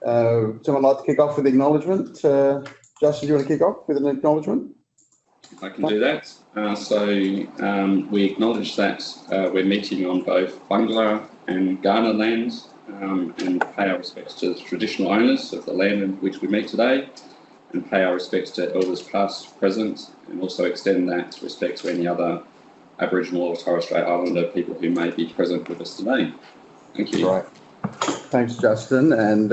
Someone like to kick off with acknowledgement? Justin, do you want to kick off with an acknowledgement? I can do that. We acknowledge that we're meeting on both Whyalla and Ghana lands and pay our respects to the traditional owners of the land in which we meet today, and pay our respects to elders past, present, and also extend that respect to any other Aboriginal or Torres Strait Islander people who may be present with us today. Thank you. Right. Thanks, Justin, and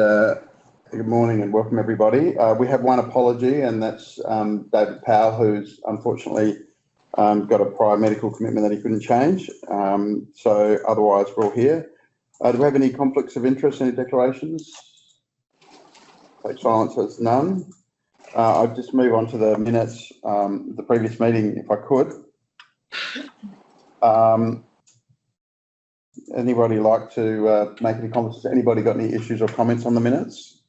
good morning and welcome everybody. We have one apology, and that's David Powell, who's unfortunately got a prior medical commitment that he couldn't change. So otherwise we're all here. Do we have any conflicts of interest, any declarations? Take silence as none. I'll just move on to the minutes, the previous meeting, if I could. Anybody like to make any comments? Has anybody got any issues or comments on the minutes?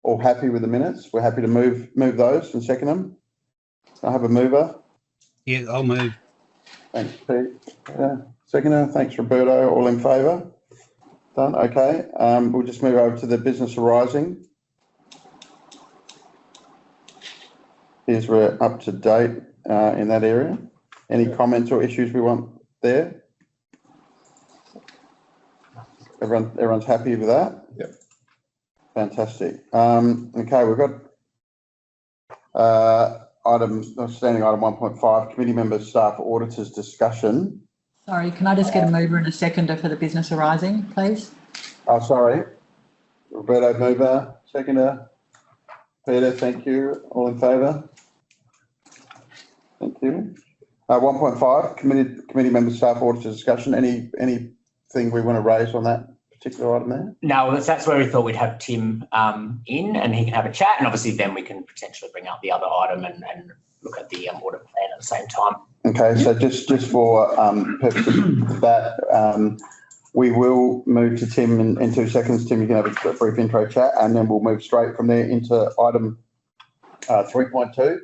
All happy with the minutes? We're happy to move those and second them. I have a mover. Yeah, I'll move. Thanks, Pete. Seconder. Thanks, Roberto. All in favour? Done. Okay. We'll just move over to the business arising. Here's we're up to date in that area. Any comments or issues we want there? Everyone's happy with that? Yep. Fantastic. Okay, we've got standing item 1.5, committee members, staff, auditors discussion. Sorry, can I just get a mover and a seconder for the business arising, please? Oh, sorry. Roberto, mover, seconder. Peter, thank you. All in favour? Thank you. 1.5, committee members, staff, auditors discussion. Anything we want to raise on that particular item there? No, that's where we thought we'd have Tim in, and he can have a chat, and obviously then we can potentially bring up the other item and look at the audit plan at the same time. Okay, so just for purposes of that, we will move to Tim in 2 seconds. Tim, you can have a brief intro chat, and then we'll move straight from there into item 3.2,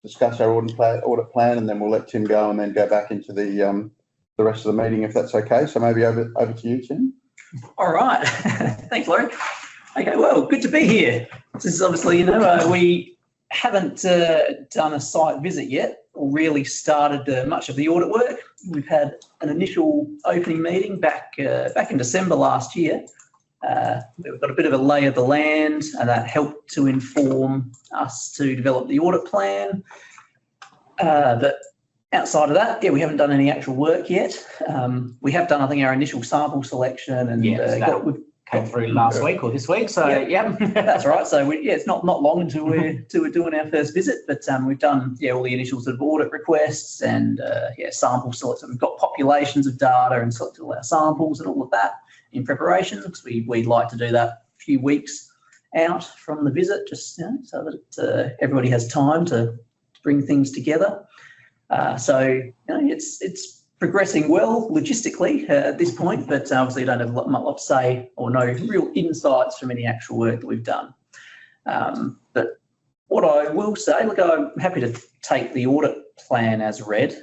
discuss our audit plan, and then we'll let Tim go and then go back into the rest of the meeting, if that's okay. So maybe over to you, Tim. All right. Thanks, Laurie. Okay, well, good to be here. This is obviously, we haven't done a site visit yet or really started much of the audit work. We've had an initial opening meeting back in December last year. We've got a bit of a lay of the land, and that helped to inform us to develop the audit plan. But outside of that, we haven't done any actual work yet. We have done, I think, our initial sample selection, and we've came through last week or this week. So yeah, that's right. So it's not long until we're doing our first visit, but we've done all the initial sort of audit requests and sample selects. So we've got populations of data and selected all our samples and all of that in preparation, because we'd like to do that a few weeks out from the visit, just so that everybody has time to bring things together. So it's progressing well logistically at this point, but obviously I don't have a lot to say or no real insights from any actual work that we've done. But what I will say, look, I'm happy to take the audit plan as read,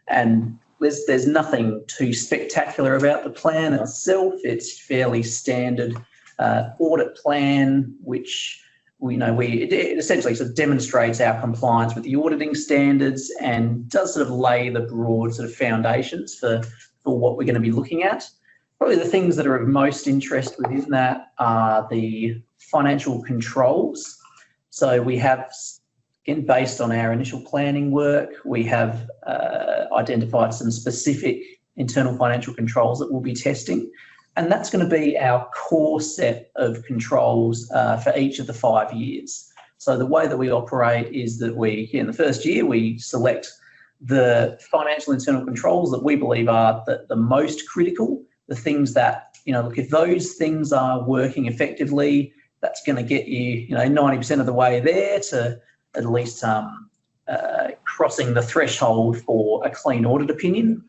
and there's nothing too spectacular about the plan itself. It's fairly standard audit plan, which it essentially sort of demonstrates our compliance with the auditing standards and does sort of lay the broad sort of foundations for what we're going to be looking at. Probably the things that are of most interest within that are the financial controls. So we have, again, based on our initial planning work, we have identified some specific internal financial controls that we'll be testing. And that's going to be our core set of controls for each of the 5 years. So the way that we operate is that in the first year, we select the financial internal controls that we believe are the most critical, the things that, look, if those things are working effectively, that's going to get you, 90% of the way there to at least crossing the threshold for a clean audit opinion.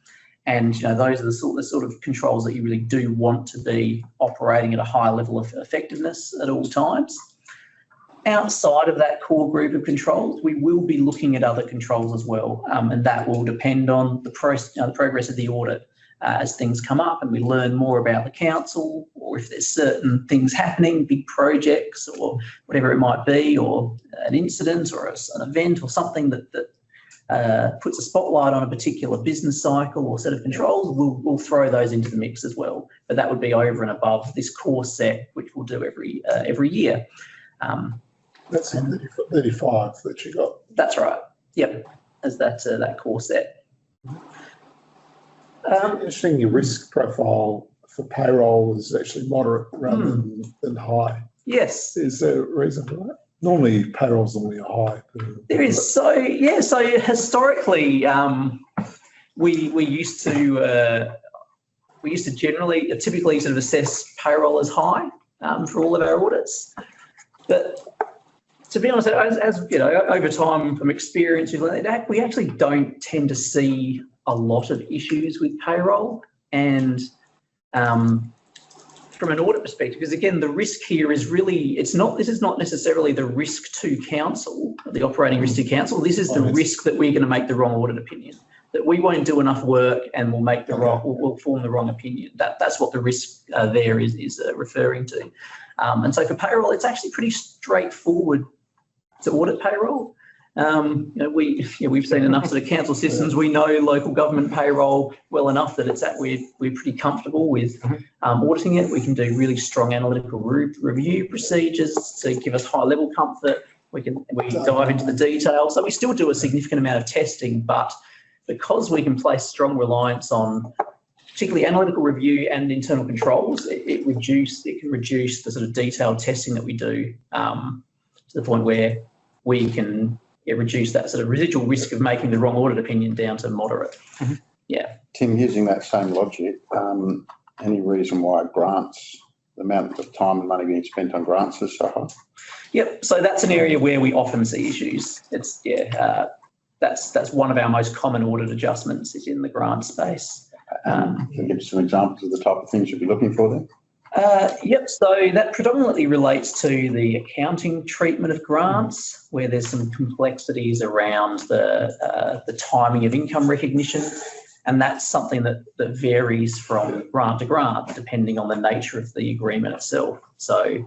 And those are the sort of controls that you really do want to be operating at a high level of effectiveness at all times. Outside of that core group of controls, we will be looking at other controls as well, and that will depend on the progress of the audit. as things come up and we learn more about the council, or if there's certain things happening, big projects or whatever it might be, or an incident or an event or something that puts a spotlight on a particular business cycle or set of controls, we'll throw those into the mix as well. But that would be over and above this core set, which we'll do every year. That's 35 that you got. That's right. Yep, as that core set. Interesting, your risk profile for payroll is actually moderate rather than high. Yes. Is there a reason for that? Normally, payroll's only a high. There is. So historically, we used to typically sort of assess payroll as high for all of our audits, but to be honest, as you know, over time from experience, we actually don't tend to see a lot of issues with payroll. And from an audit perspective, because again, the risk here is really, this is not necessarily the risk to council, the operating risk to council. This is the risk that we're going to make the wrong audit opinion, that we won't do enough work and we'll make we'll form the wrong opinion. That's what the risk there is referring to. And so for payroll, it's actually pretty straightforward to audit payroll. We've seen enough sort of council systems. We know local government payroll well enough that we're pretty comfortable with auditing it. We can do really strong analytical review procedures to give us high level comfort. We dive into the detail. So we still do a significant amount of testing, but because we can place strong reliance on particularly analytical review and internal controls, it can reduce the sort of detailed testing that we do to the point where we can reduce that sort of residual risk of making the wrong audit opinion down to moderate. Mm-hmm. Yeah. Tim, using that same logic, any reason why grants, the amount of time and money being spent on grants is so high? Yep. So that's an area where we often see issues. It's that's one of our most common audit adjustments is in the grant space. Can you give us some examples of the type of things you'd be looking for there? Yep, so that predominantly relates to the accounting treatment of grants, where there's some complexities around the timing of income recognition, and that's something that varies from grant to grant depending on the nature of the agreement itself. So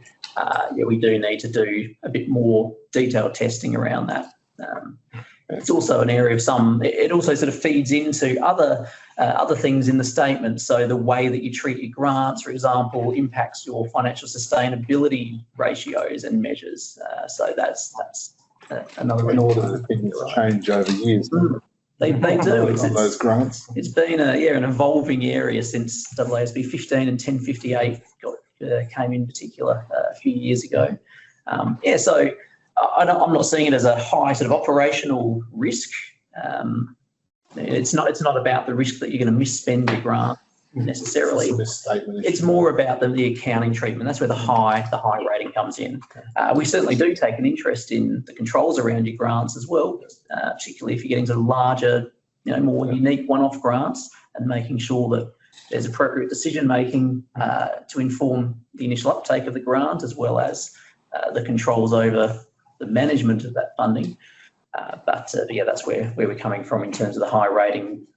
we do need to do a bit more detailed testing around that. It's also an area of it also sort of feeds into other things in the statement. So the way that you treat your grants, for example, impacts your financial sustainability ratios and measures. So that's another. In order for things to change over years. They do. On those grants. It's been an evolving area since AASB 15 and 1058 came in particular a few years ago. So I'm not seeing it as a high sort of operational risk. It's not about the risk that you're going to misspend your grant necessarily. It's more about the accounting treatment. That's where the high rating comes in. We certainly do take an interest in the controls around your grants as well, particularly if you're getting sort of larger, more unique one-off grants, and making sure that there's appropriate decision making to inform the initial uptake of the grant, as well as the controls over the management of that funding. But that's where we're coming from in terms of the high rating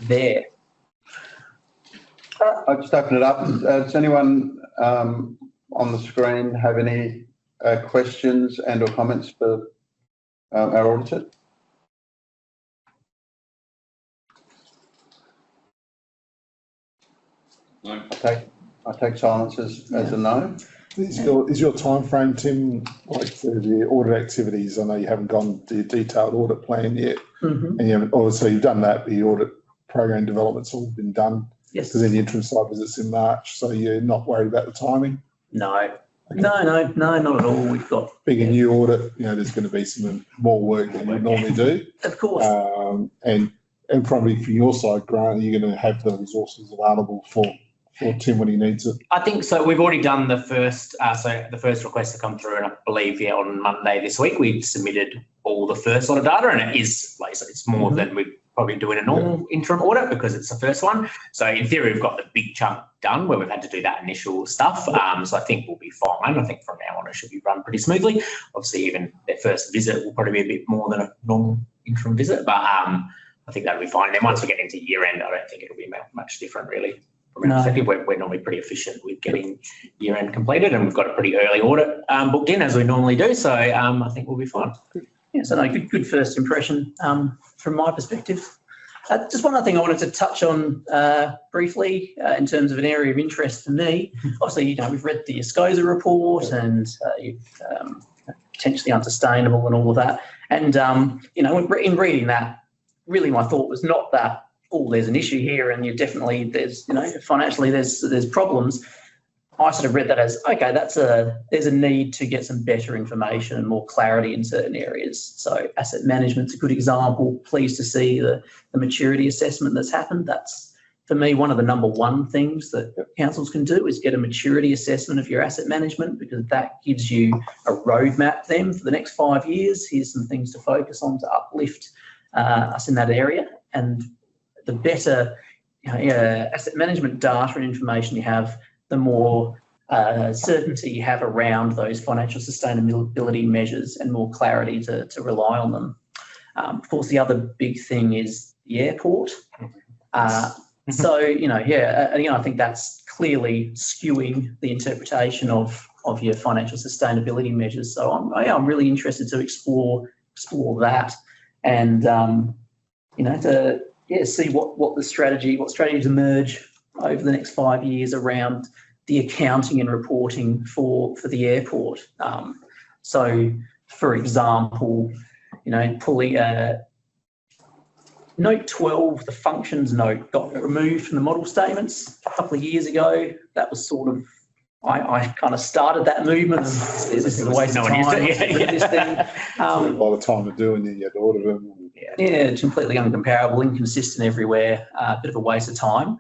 there. I'll just open it up. Does anyone on the screen have any questions and or comments for our auditor? No. I take silence as a no. Is your time frame, Tim, like for the audit activities? I know you haven't gone to your detailed audit plan yet, and obviously you've done that. The audit program development's all been done. Yes. Because then the interim site visits in March, so you're not worried about the timing. No. Okay. No, not at all. We've got being a new audit, there's going to be some more work than you normally do. Of course. And probably from your side, Grant, you're going to have the resources available for Tim when he needs it. I think so. We've already done the first, the first request to come through, and I believe on Monday this week we submitted all the first lot of data, and it is like it's more than we probably do in a normal interim audit because it's the first one. So in theory, we've got the big chunk done where we've had to do that initial stuff. So I think we'll be fine. I think from now on it should be run pretty smoothly. Obviously, even their first visit will probably be a bit more than a normal interim visit, but I think that'll be fine. And then once we get into year end, I don't think it'll be much different really. From No. our perspective, we're normally pretty efficient with getting year end completed, and we've got a pretty early audit booked in as we normally do. So I think we'll be fine. Yeah, so no, good first impression from my perspective. Just one other thing I wanted to touch on briefly in terms of an area of interest for me. Obviously, we've read the SCOSA report and potentially unsustainable and all of that. And, in reading that, really my thought was not that, there's an issue here and there's financially there's problems. I sort of read that as, okay, there's a need to get some better information and more clarity in certain areas. So asset management's a good example. Pleased to see the maturity assessment that's happened. That's, for me, one of the number one things that councils can do is get a maturity assessment of your asset management, because that gives you a roadmap then for the next 5 years. Here's some things to focus on to uplift us in that area. And the better asset management data and information you have, the more certainty you have around those financial sustainability measures and more clarity to rely on them. Of course, the other big thing is the airport. So, I think that's clearly skewing the interpretation of your financial sustainability measures. So I'm really interested to explore that and, see what strategies emerge over the next 5 years around the accounting and reporting for the airport. So, for example, pulling note 12, the functions note, got removed from the model statements a couple of years ago. That was sort of, I kind of started that movement. This is a waste of time. This thing. By the time of doing it, you had to audit them. Yeah, it's completely uncomparable, inconsistent everywhere, a bit of a waste of time.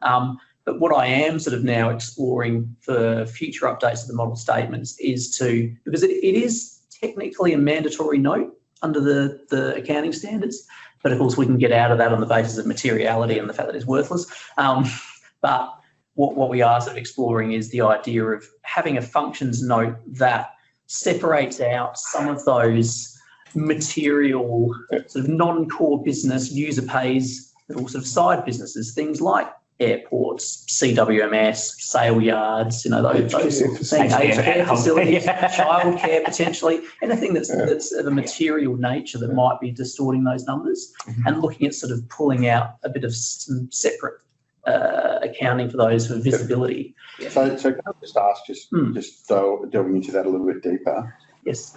But what I am sort of now exploring for future updates of the model statements is because it is technically a mandatory note under the accounting standards, but of course we can get out of that on the basis of materiality and the fact that it's worthless. But what we are sort of exploring is the idea of having a functions note that separates out some of those material sort of non-core business user pays, but also side businesses, things like airports, CWMS, sale yards, those things, aged care facilities, childcare potentially, anything that's of a material nature that might be distorting those numbers, and looking at sort of pulling out a bit of some separate accounting for those for visibility. So can I just ask, just delving into that a little bit deeper? Yes.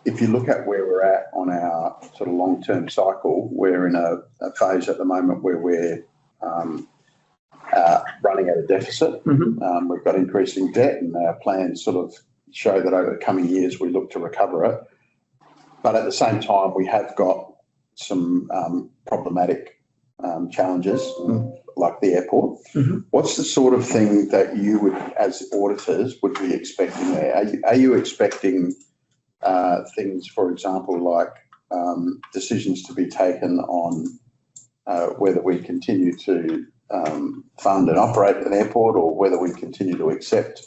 If you look at where we're at on our sort of long-term cycle, we're in a phase at the moment where we're running at a deficit. We've got increasing debt, and our plans sort of show that over the coming years we look to recover it. But at the same time, we have got some problematic challenges, like the airport. What's the sort of thing that you would, as auditors, would be expecting there? Are you expecting things, for example, like decisions to be taken on whether we continue to fund and operate an airport, or whether we continue to accept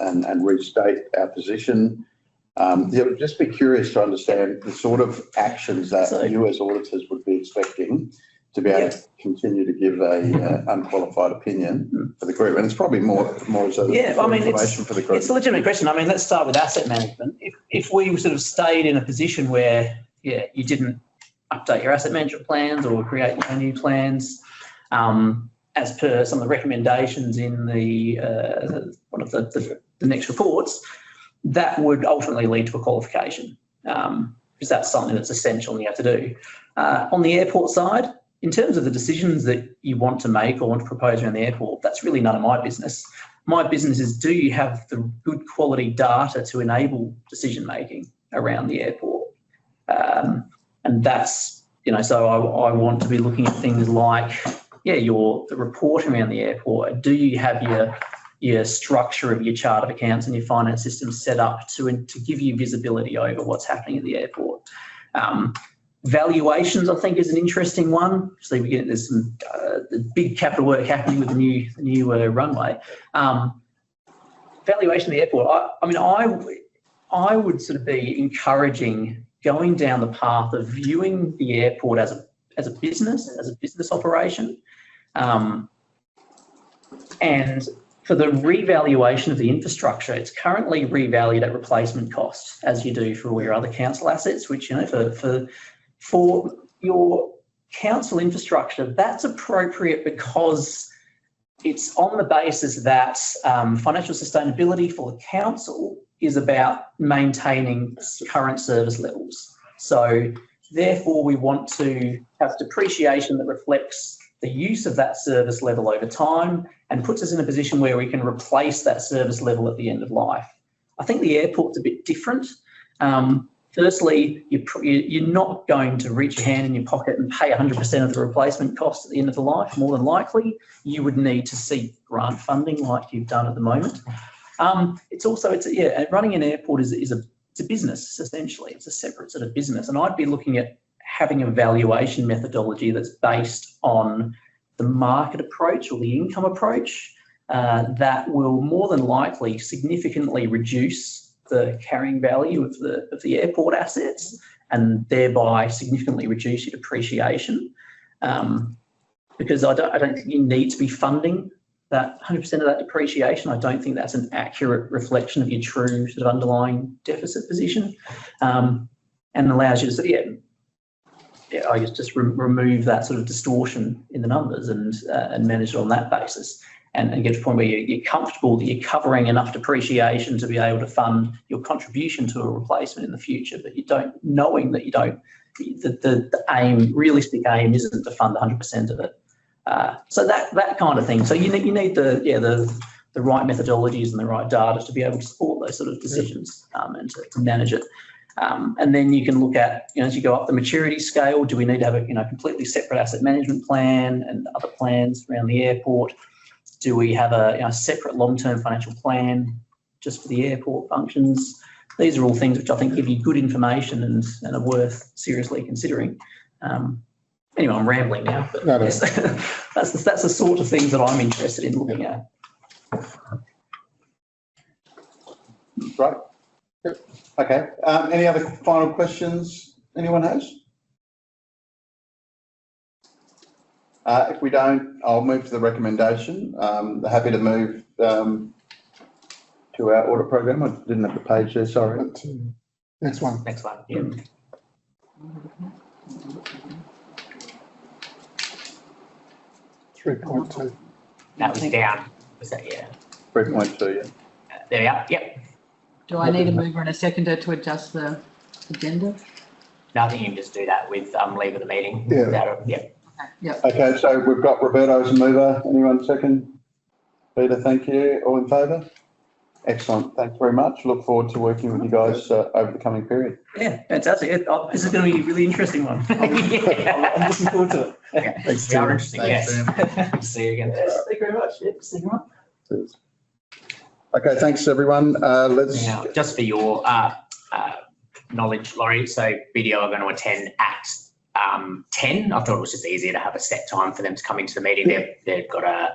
and restate our position? Just be curious to understand the sort of actions that you as auditors would be expecting to be able to continue to give a unqualified opinion for the group. And it's probably more as information for the group. It's a legitimate question. I mean, let's start with asset management. If we sort of stayed in a position where, you didn't update your asset management plans or create new plans, as per some of the recommendations in the one of the next reports, that would ultimately lead to a qualification, because that's something that's essential and you have to do. On the airport side, in terms of the decisions that you want to make or want to propose around the airport, that's really none of my business. My business is, do you have the good quality data to enable decision making around the airport? And that's, so I want to be looking at things like, the reporting around the airport. Do you have your structure of your chart of accounts and your finance system set up to give you visibility over what's happening at the airport? Valuations, I think, is an interesting one. So there's some big capital work happening with the new runway. Valuation of the airport. I would sort of be encouraging going down the path of viewing the airport as as a business operation. And for the revaluation of the infrastructure, it's currently revalued at replacement cost, as you do for all your other council assets, which, you know, for your council infrastructure, that's appropriate because it's on the basis that financial sustainability for the council is about maintaining current service levels. So therefore, we want to have depreciation that reflects the use of that service level over time and puts us in a position where we can replace that service level at the end of life. I think the airport's a bit different. Firstly, you're not going to reach your hand in your pocket and pay 100% of the replacement cost at the end of the life. More than likely, you would need to seek grant funding like you've done at the moment. Running an airport is a business, essentially. It's a separate sort of business. And I'd be looking at having a valuation methodology that's based on the market approach or the income approach that will more than likely significantly reduce the carrying value of the airport assets and thereby significantly reduce your depreciation. Because I don't think you need to be funding that 100% of that depreciation. I don't think that's an accurate reflection of your true sort of underlying deficit position, and allows you to I guess just remove that sort of distortion in the numbers and manage it on that basis, and get to a point where you're comfortable that you're covering enough depreciation to be able to fund your contribution to a replacement in the future, but knowing that you don't. The realistic aim isn't to fund 100% of it. So that kind of thing. So you need the right methodologies and the right data to be able to support those sort of decisions and to manage it. And then you can look at, as you go up the maturity scale, do we need to have a completely separate asset management plan and other plans around the airport? Do we have a separate long-term financial plan just for the airport functions? These are all things which I think give you good information and are worth seriously considering. Anyway, I'm rambling now, but yes, that's the sort of things that I'm interested in looking at. Right. Yep. Okay. Any other final questions anyone has? If we don't, I'll move to the recommendation. Happy to move to our audit program. I didn't have the page there, sorry. Next one. Yeah. 3.2. That was down. Was that, yeah? 3.2, yeah. There we are. Yep. Do I need a mover and a seconder to adjust the agenda? No, I think you can just do that with leave of the meeting. Yeah. Yep. Okay, so we've got Roberto as a mover. Anyone second? Peter, thank you. All in favour? Excellent. Thanks very much. Look forward to working with you guys over the coming period. Yeah, fantastic. This is going to be a really interesting one. I'm looking forward to it. Yeah. Thanks, We are Tim. interesting. Yes. See you again. Thank you very much. Yep, see you around. Cheers. Okay, thanks everyone. Let's. Now, just for your knowledge, Laurie, so BDO are going to attend at 10. I thought it was just easier to have a set time for them to come into the meeting. They've got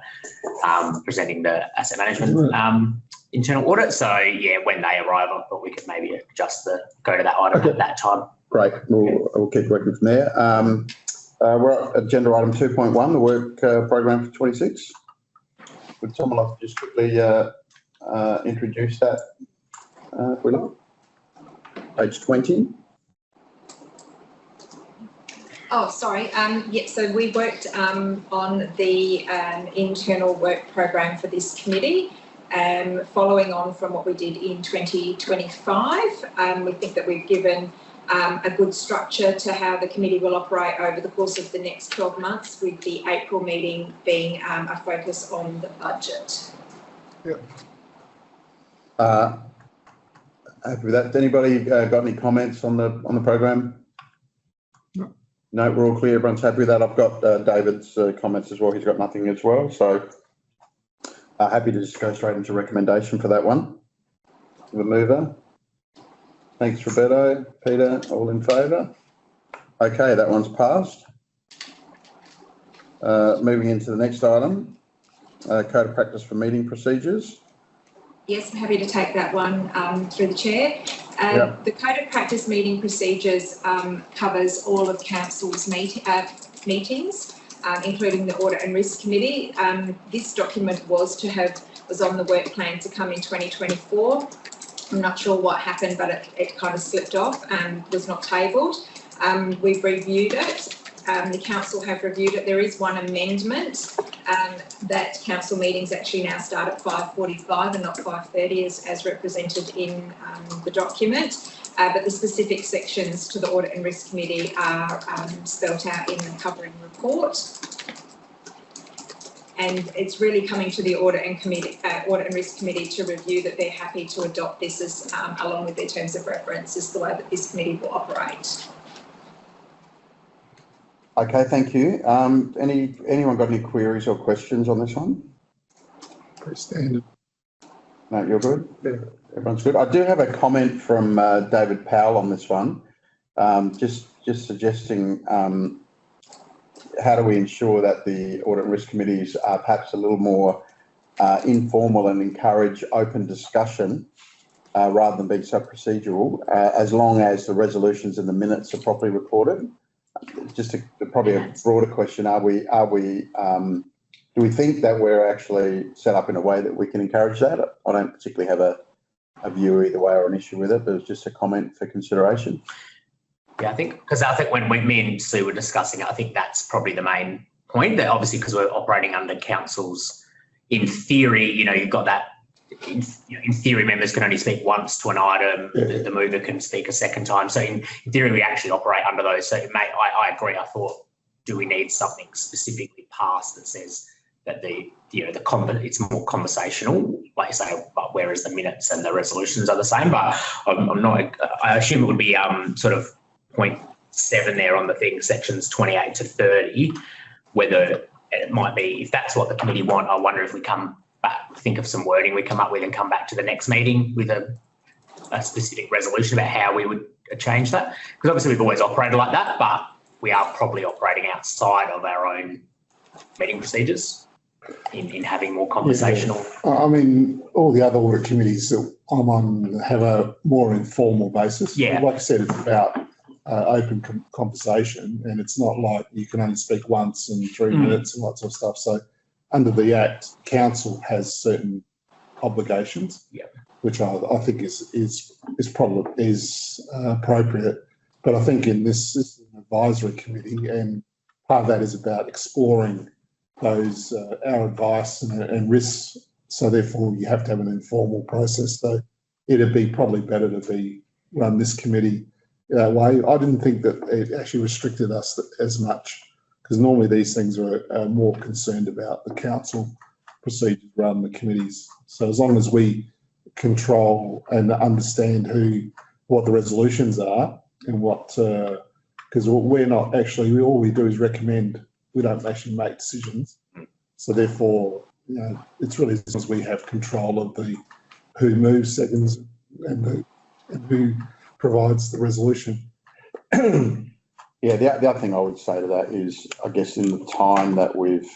presenting the asset management internal audit. So yeah, when they arrive, I thought we could maybe go to that item at that time. Great. We'll keep working from there. We're at agenda item 2.1, the work program for 26. Would someone like to just quickly introduce that? If we look, page 20. Oh, sorry. So we worked on the internal work program for this committee, following on from what we did in 2025. We think that we've given a good structure to how the committee will operate over the course of the next 12 months, with the April meeting being a focus on the budget. Yep. Happy with that. Anybody got any comments on the program? No, we're all clear. Everyone's happy with that. I've got David's comments as well. He's got nothing as well. So happy to just go straight into recommendation for that one. The mover. Thanks, Roberto. Peter, all in favour? Okay, that one's passed. Moving into the next item, Code of Practice for Meeting Procedures. Yes, I'm happy to take that one through the chair. The Code of Practice Meeting Procedures covers all of Council's meetings, including the Audit and Risk Committee. This document was on the work plan to come in 2024. I'm not sure what happened, but it kind of slipped off and was not tabled. We've reviewed it. The council have reviewed it. There is one amendment that council meetings actually now start at 5:45 and not 5:30 as represented in the document. But the specific sections to the Audit and Risk Committee are spelt out in the covering report. And it's really coming to the Audit and Risk Committee to review that they're happy to adopt this as, along with their terms of reference, is the way that this committee will operate. Okay, thank you. Anyone got any queries or questions on this one? Pretty standard. No, you're good? Yeah. Everyone's good. I do have a comment from David Powell on this one, just suggesting how do we ensure that the Audit and Risk Committees are perhaps a little more informal and encourage open discussion rather than being so procedural, as long as the resolutions and the minutes are properly reported. Just probably a broader question: do we think that we're actually set up in a way that we can encourage that? I don't particularly have a view either way or an issue with it, but it's just a comment for consideration. Yeah, I think when me and Sue were discussing it, I think that's probably the main point. That obviously, because we're operating under councils, in theory, you've got that. In theory, members can only speak once to an item. Yeah. The mover can speak a second time. So in theory, we actually operate under those. So I agree. I thought, do we need something specifically passed that says that it's more conversational, like you say, but whereas the minutes and the resolutions are the same. But I'm not. I assume it would be sort of 0.7 there on the thing, sections 28 to 30. Whether it might be, if that's what the committee want, I wonder if we think of some wording we come up with and come back to the next meeting with a specific resolution about how we would change that. Because obviously we've always operated like that, but we are probably operating outside of our own meeting procedures in having more conversational. Yeah. I mean, all the other audit committees that I'm on have a more informal basis. Yeah. Like I said, it's about open conversation, and it's not like you can only speak once in 3 minutes and lots of stuff. So under the Act, council has certain obligations, which I think is appropriate. But I think in this is an advisory committee, and part of that is about exploring those our advice and risks. So therefore, you have to have an informal process. So it'd be probably better to run this committee that way. I didn't think that it actually restricted us as much, because normally these things are more concerned about the council procedures rather than the committees. So as long as we control and understand what the resolutions are and because we're not actually, all we do is recommend, we don't actually make decisions. So therefore, it's really as long as we have control of who moves seconds and who provides the resolution. Yeah, the other thing I would say to that is, I guess in the time that we've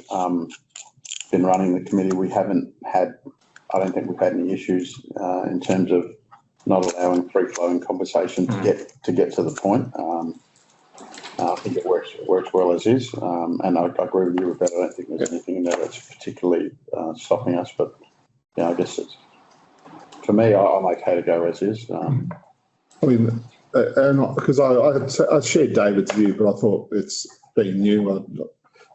been running the committee, I don't think we've had any issues in terms of not allowing free-flowing conversation to get to the point. I think it works well as is, and I agree with you about it. I don't think there's anything in there that's particularly stopping us, but I guess for me, I'm okay to go as is. I mean, because I shared David's view, but I thought it's been new.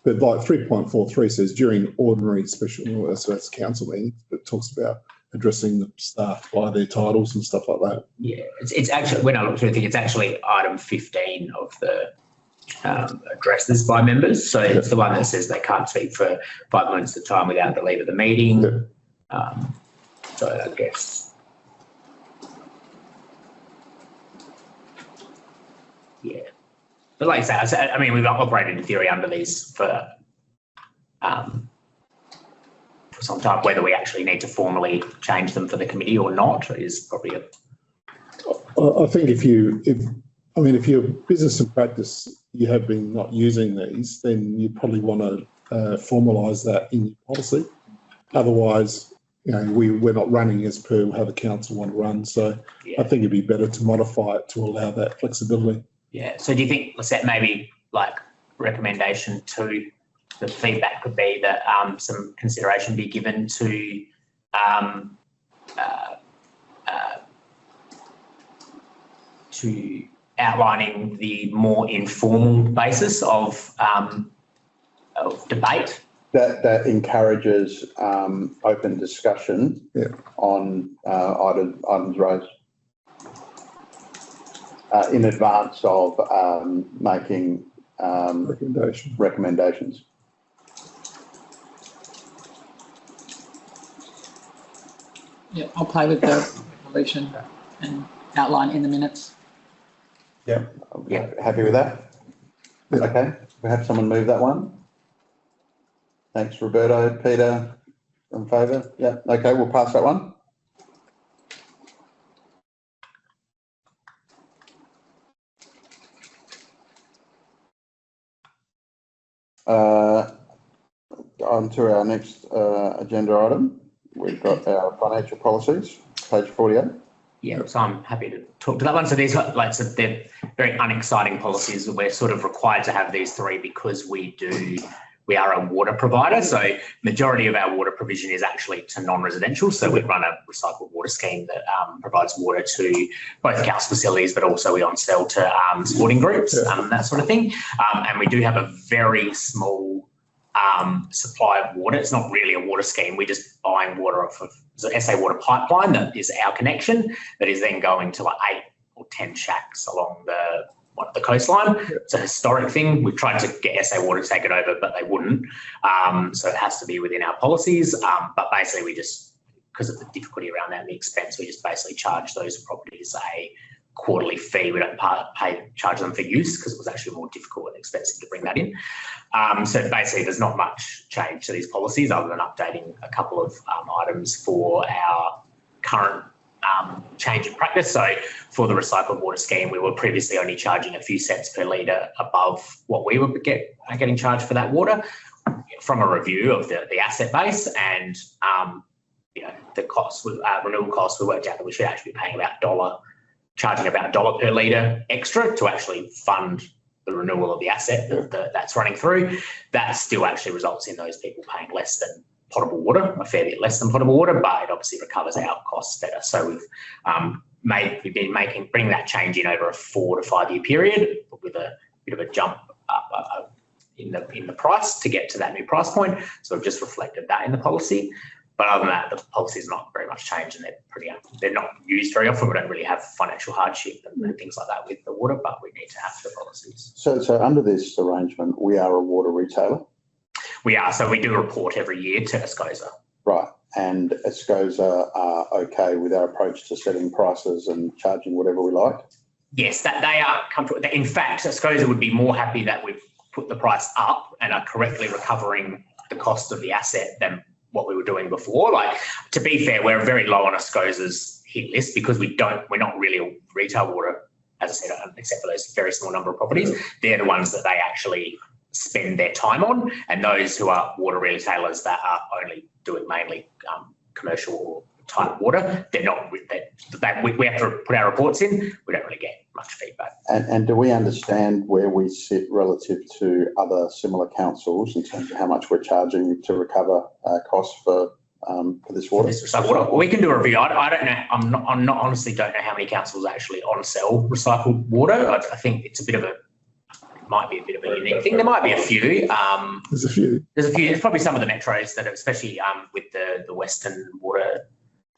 But like 3.43 says, during ordinary special, that's council meetings, it talks about addressing the staff by their titles and stuff like that. Yeah, it's actually, when I look through the thing, it's actually item 15 of the addresses by members. So it's the one that says they can't speak for 5 minutes at a time without the leave of the meeting. So I guess, but like I say, I mean, we've operated in theory under these for some time. Whether we actually need to formally change them for the committee or not is probably I think if your business and practice, you have been not using these, then you probably want to formalise that in your policy. Otherwise, we're not running as per how the council want to run. So I think it'd be better to modify it to allow that flexibility. Yeah. So do you think, let's say maybe like recommendation to the feedback could be that some consideration be given to outlining the more informal basis of debate. That encourages open discussion on items raised in advance of making recommendations. Yeah, I'll play with the resolution and outline in the minutes. Yeah. Happy with that? Yeah. Okay. We have someone move that one. Thanks, Roberto. Peter, in favour? Yeah. Okay, we'll pass that one. On to our next agenda item. We've got our financial policies, page 48. Yeah, so I'm happy to talk to that one. So these, like I said, they're very unexciting policies. We're sort of required to have these three because we are a water provider. So majority of our water provision is actually to non-residential. So we run a recycled water scheme that provides water to both council facilities, but also we on sell to sporting groups, that sort of thing. And we do have a very small supply of water. It's not really a water scheme. We're just buying water off of the SA Water pipeline that is our connection that is then going to like 8 or 10 shacks along the coastline. It's a historic thing. We've tried to get SA Water to take it over, but they wouldn't. So it has to be within our policies. But basically we just, because of the difficulty around that and the expense, we just basically charge those properties a quarterly fee. We don't charge them for use because it was actually more difficult and expensive to bring that in. So basically there's not much change to these policies other than updating a couple of items for our current change in practice. So for the recycled water scheme, we were previously only charging a few cents per litre above what we were getting charged for that water. From a review of the asset base and the costs, renewal costs, we worked out that we should actually be paying charging about $1 per litre extra to actually fund the renewal of the asset that's running through. That still actually results in those people paying less than potable water, a fair bit less than potable water, but it obviously recovers our costs better. So we've been bringing that change in over a 4 to 5 year period with a bit of a jump up in the price to get to that new price point. So we've just reflected that in the policy. But other than that, the policy is not very much changed, and they're not used very often. We don't really have financial hardship and things like that with the water, but we need to have the policies. So under this arrangement, we are a water retailer? We are. So we do report every year to ASCOSA. Right. And ASCOSA are okay with our approach to setting prices and charging whatever we like? Yes, that they are comfortable. In fact, ASCOSA would be more happy that we've put the price up and are correctly recovering the cost of the asset than what we were doing before. Like, to be fair, we're very low on ASCOSA's hit list because we're not really a retail water, as I said, except for those very small number of properties. They're the ones that they actually spend their time on, and those who are water retailers that are only doing mainly commercial type water, they're not. We have to put our reports in. We don't really get much feedback. And do we understand where we sit relative to other similar councils in terms of how much we're charging to recover costs for this water? We can do a review. I don't know. I'm not honestly don't know how many councils actually on sell recycled water. I think it's might be a bit of a unique thing. There might be a few. There's a few. There's probably some of the metros that, especially with the Western water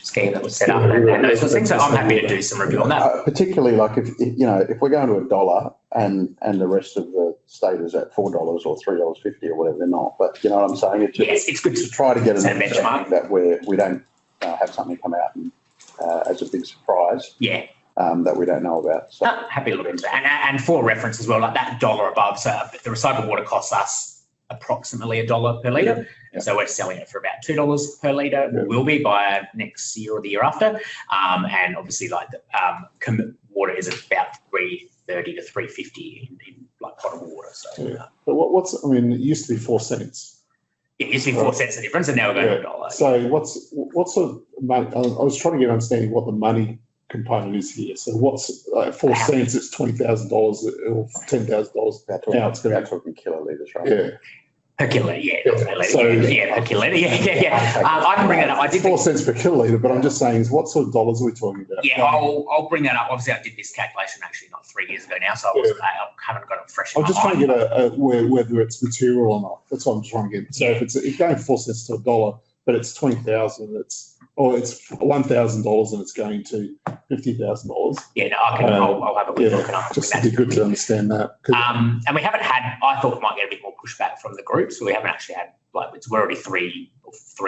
scheme that was set up and those sorts of things. So I'm happy to do some review on that. Particularly like if we're going to $1 and the rest of the state is at $4 or $3.50 or whatever, they're not. But you know what I'm saying? It's good to try to get an benchmark that we don't have something come out and, as a big surprise. Yeah. That we don't know about. So. Happy to look into that. And for reference as well, like that $1 above, so the recycled water costs us approximately $1 per litre. And so we're selling it for about $2 per litre, or will be by next year or the year after. And obviously like the water is about $3.30 to $3.50 in like potable water. So, But it used to be 4 cents. It used to be 4 cents the difference, and now we're going to $1. So what sort of money, I was trying to get an understanding what the money component is here. So what's 4 cents? It's $20,000 or $10,000. Now it's going to talking kilolitres, right? yeah. Per kilolitre, yeah. So- per kilolitre, yeah. I can bring that up. I did 4 cents per kilolitre, but I'm just saying, is what sort of dollars are we talking about? Yeah, I'll bring that up. Obviously, I did this calculation actually not 3 years ago now, so I haven't got it fresh in I'm just my trying to mind. get whether it's material or not. That's what I'm trying to get. So if it's going 4 cents to $1, but it's 20,000, it's $1,000 and it's going to $50,000. Yeah, no, I'll have a quick look and I'll just bring be that good to understand that. And we haven't had, I thought we might get a bit more pushback from the group, so we haven't actually had, we're already 3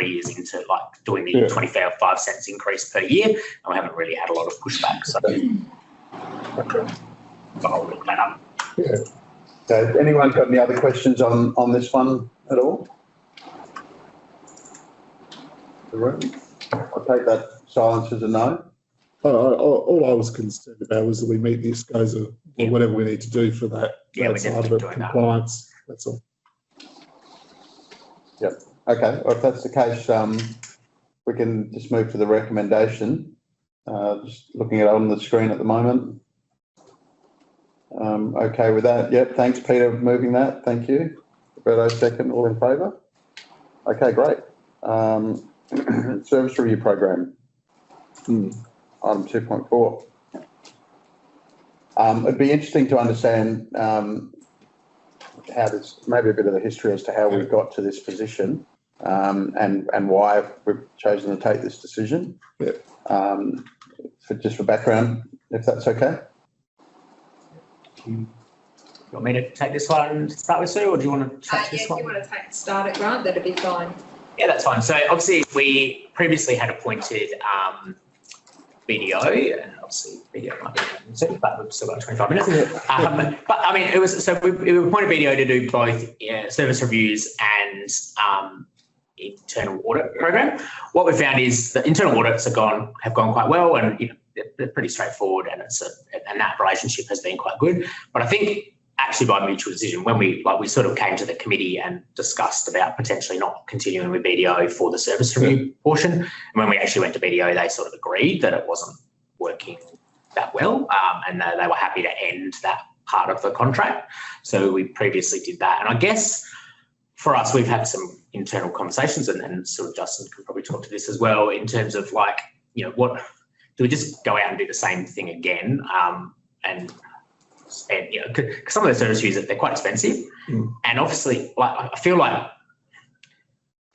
years into doing the 25 cents increase per year, and we haven't really had a lot of pushback, so I'll look that up. Yeah. So anyone got any other questions on this one at all? The room? I'll take that silence as a no. All I was concerned about was that we meet the SCOSA or whatever we need to do for that. Yeah, we're side definitely of it, doing that. compliance. That's all. Yep. Okay. Well, if that's the case, we can just move to the recommendation. Just looking at it on the screen at the moment. Okay with that. Yep. Thanks, Peter, for moving that. Thank you. Roberto, second. All in favour? Okay, great. Service review program. Item 2.4. It'd be interesting to understand how this, maybe a bit of the history as to how we got to this position, and why we've chosen to take this decision. Yeah. For background, if that's okay. You want me to take this one to start with, Sue, or do you want to chat this If one? you want to start it, Grant, that'd be fine. Yeah, that's fine. So obviously we previously had appointed BDO, and obviously BDO might be but we've still got 25 minutes. But I mean, we appointed BDO to do both service reviews and internal audit program. What we found is the internal audits have gone quite well, and they're pretty straightforward, and and that relationship has been quite good. But I think actually by mutual decision, when we sort of came to the committee and discussed about potentially not continuing with BDO for the service review portion, and when we actually went to BDO, they sort of agreed that it wasn't working that well, and they were happy to end that part of the contract. So we previously did that, and I guess for us, we've had some internal conversations, and sort of Justin can probably talk to this as well, in terms of what do we just go out and do the same thing again, and because some of the service reviews, they're quite expensive, and obviously, I feel like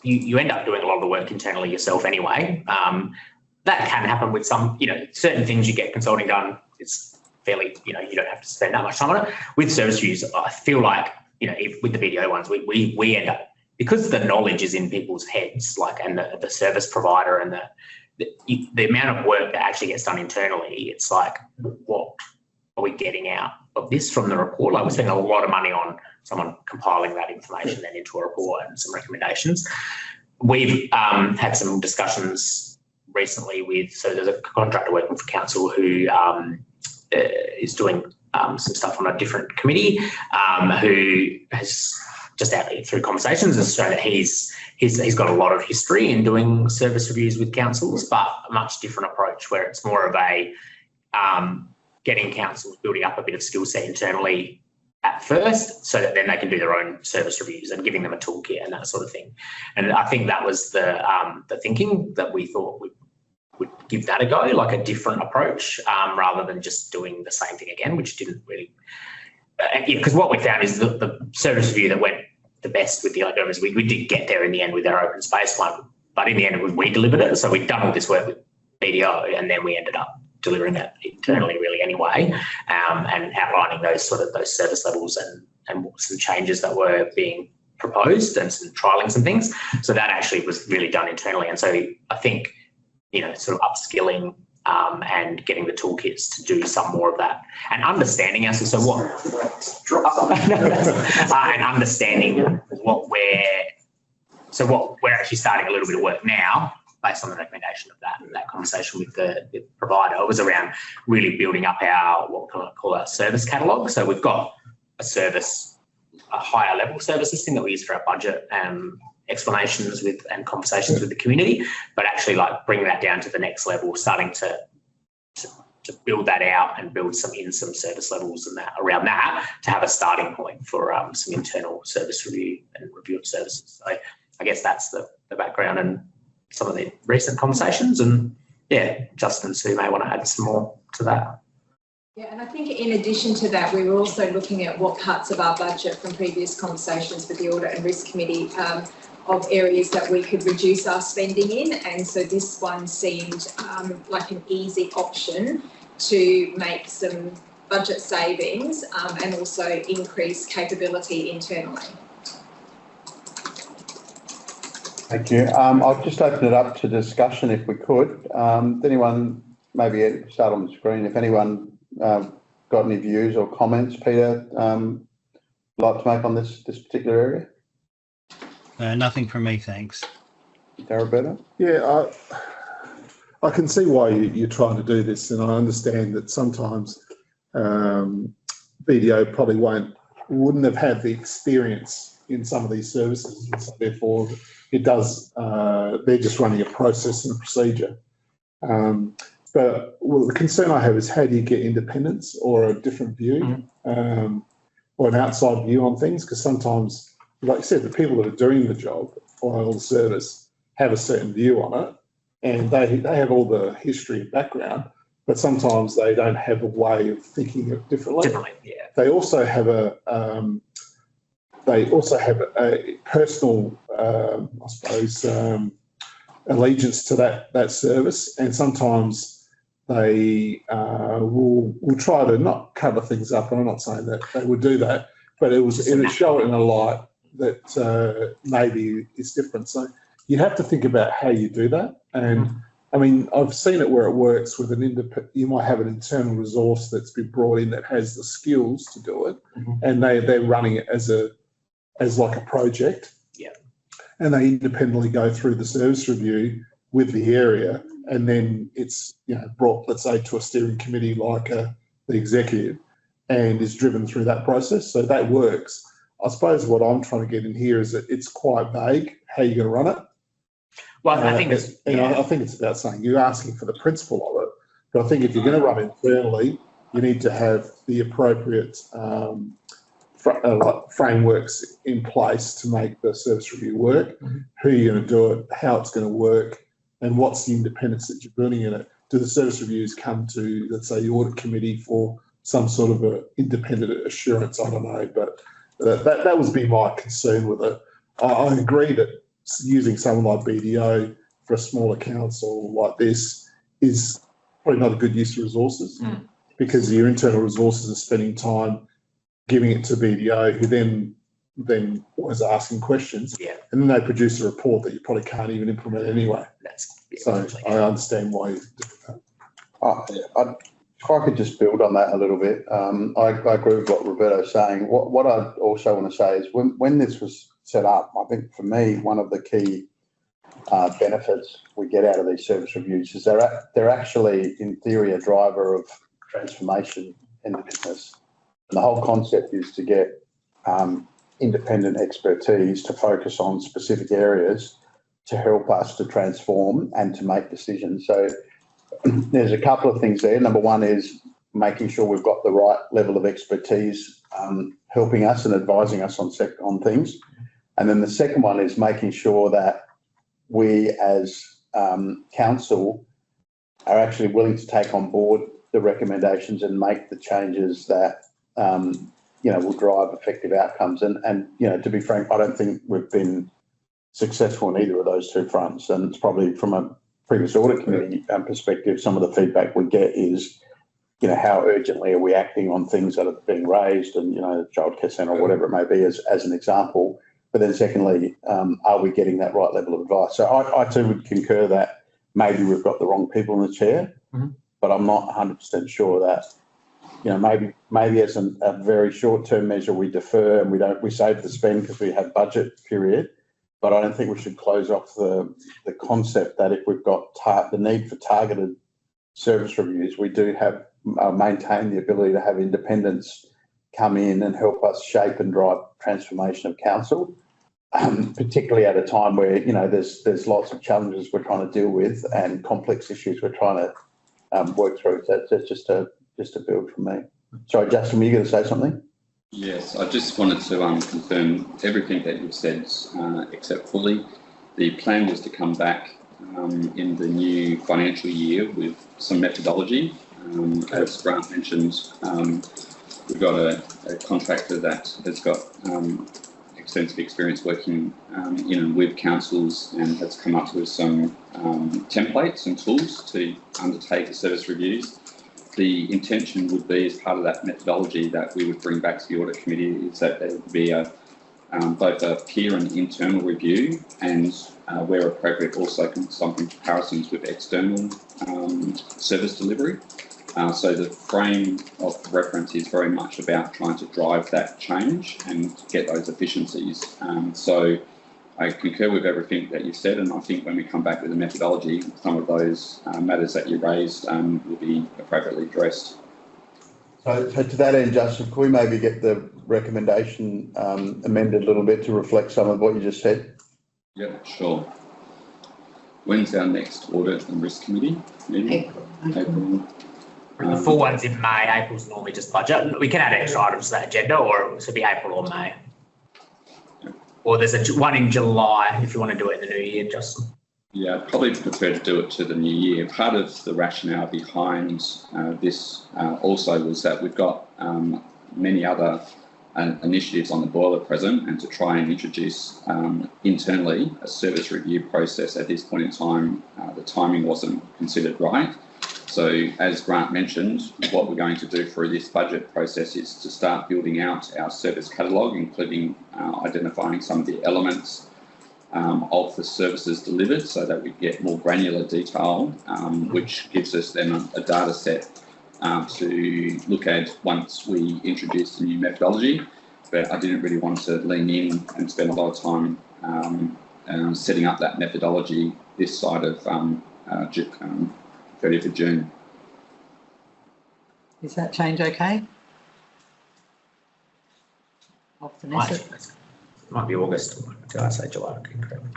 you end up doing a lot of the work internally yourself anyway. That can happen with some, certain things you get consulting done. It's fairly, you don't have to spend that much time on it. With service reviews, I feel like, with the BDO ones, we end up, because the knowledge is in people's heads, and the service provider and the amount of work that actually gets done internally, it's like, what are we getting out of this from the report? We're spending a lot of money on someone compiling that information then into a report and some recommendations. We've had some discussions recently so there's a contractor working for council who is doing some stuff on a different committee, who has just out through conversations has shown that he's got a lot of history in doing service reviews with councils, but a much different approach where it's more of a getting councils building up a bit of skill set internally at first, so that then they can do their own service reviews, and giving them a toolkit and that sort of thing. And I think that was the thinking, that we thought we would give that a go, a different approach, rather than just doing the same thing again, which didn't really. Because what we found is the service review that went the best with the IDOM is we did get there in the end with our open space one, but in the end we delivered it. So we'd done all this work with BDO, and then we ended up delivering that internally really anyway, and outlining those service levels and some changes that were being proposed, and some trialling some things. So that actually was really done internally. And so I think, sort of upskilling and getting the toolkits to do some more of that, and understanding and understanding what we're actually starting a little bit of work now based on the recommendation of that conversation with the provider. It was around really building up our, what we call our service catalogue. So we've got a higher level service listing that we use for our budget explanations and conversations with the community, but actually bringing that down to the next level, starting to build that out and build some service levels and that around that to have a starting point for some internal service review and review of services. So I guess that's the background and some of the recent conversations. And yeah, Justin and Sue may want to add some more to that. Yeah, and I think in addition to that, we were also looking at what parts of our budget from previous conversations with the Audit and Risk Committee of areas that we could reduce our spending in. And so this one seemed like an easy option to make some budget savings and also increase capability internally. Thank you. I'll just open it up to discussion if we could. Anyone, maybe start on the screen, if anyone got any views or comments, Peter, like to make on this particular area? Nothing from me, thanks. Roberta? Yeah, I can see why you're trying to do this, and I understand that sometimes BDO probably wouldn't have had the experience in some of these services, and so therefore it does. They're just running a process and a procedure. But the concern I have is how do you get independence or a different view, or an outside view on things? Because sometimes, like you said, the people that are doing the job or the service have a certain view on it, and they have all the history and background, but sometimes they don't have a way of thinking it differently. Yeah. They also have a personal, I suppose, allegiance to that service, and sometimes they will try to not cover things up. And I'm not saying that they would do that, but it would show it in a light that maybe it's different. So you have to think about how you do that. And I mean, I've seen it where it works with you might have an internal resource that's been brought in that has the skills to do it, and they're running it as like a project. Yeah. And they independently go through the service review with the area, and then it's brought, let's say, to a steering committee like the executive, and is driven through that process. So that works. I suppose what I'm trying to get in here is that it's quite vague how you're going to run it. Well, I think I think it's about saying you're asking for the principle of it, but I think if you're going to run internally, you need to have the appropriate frameworks in place to make the service review work. Who you're going to do it, how it's going to work, and what's the independence that you're building in it. Do the service reviews come to, let's say, the audit committee for some sort of an independent assurance? I don't know, but that would be my concern with it. I agree that using someone like BDO for a smaller council like this is probably not a good use of resources, because your internal resources are spending time giving it to BDO, who then was asking questions, and then they produce a report that you probably can't even implement anyway. So I understand why you do that. If I could just build on that a little bit, I agree with what Roberto's saying. What I also want to say is when this was set up, I think for me, one of the key benefits we get out of these service reviews is they're actually, in theory, a driver of transformation in the business. And the whole concept is to get independent expertise to focus on specific areas to help us to transform and to make decisions. So there's a couple of things there. Number one is making sure we've got the right level of expertise helping us and advising us on things. And then the second one is making sure that we as council are actually willing to take on board the recommendations and make the changes that will drive effective outcomes. And to be frank, I don't think we've been successful in either of those two fronts. And it's probably from a previous audit committee perspective, some of the feedback we get is, how urgently are we acting on things that are being raised, and, childcare centre or whatever it may be as an example. But then secondly, are we getting that right level of advice? So I too would concur that maybe we've got the wrong people in the chair, but I'm not 100% sure that, maybe as a very short-term measure, we defer and we save the spend because we have budget period. But I don't think we should close off the concept that if we've got the need for targeted service reviews, we do have maintain the ability to have independents come in and help us shape and drive transformation of council, particularly at a time where there's lots of challenges we're trying to deal with and complex issues we're trying to work through. So that's just a build from me. Sorry, Justin, were you going to say something? Yes, I just wanted to confirm everything that you've said, except fully. The plan was to come back in the new financial year with some methodology. As Grant mentioned, we've got a contractor that has got extensive experience working in and with councils and has come up with some templates and tools to undertake the service reviews. The intention would be, as part of that methodology that we would bring back to the audit committee, is that there would be both a peer and internal review, and where appropriate, also some comparisons with external service delivery. So the frame of reference is very much about trying to drive that change and get those efficiencies. So I concur with everything that you've said, and I think when we come back with the methodology, some of those matters that you raised will be appropriately addressed. So to that end, Justin, could we maybe get the recommendation amended a little bit to reflect some of what you just said? Yeah, sure. When's our next audit and risk committee meeting? April. The full one's in May. April's normally just budget. We can add extra items to that agenda, or it should be April or May. Or there's one in July if you want to do it in the new year, Justin. Yeah, I'd probably prefer to do it to the new year. Part of the rationale behind this also was that we've got many other initiatives on the boil at present, and to try and introduce internally a service review process at this point in time, the timing wasn't considered right. So as Grant mentioned, what we're going to do through this budget process is to start building out our service catalogue, including identifying some of the elements of the services delivered, so that we get more granular detail, which gives us then a data set to look at once we introduce the new methodology. But I didn't really want to lean in and spend a lot of time setting up that methodology this side of 30th of June. Is that change okay? Off the message. Might be August. Did I say July?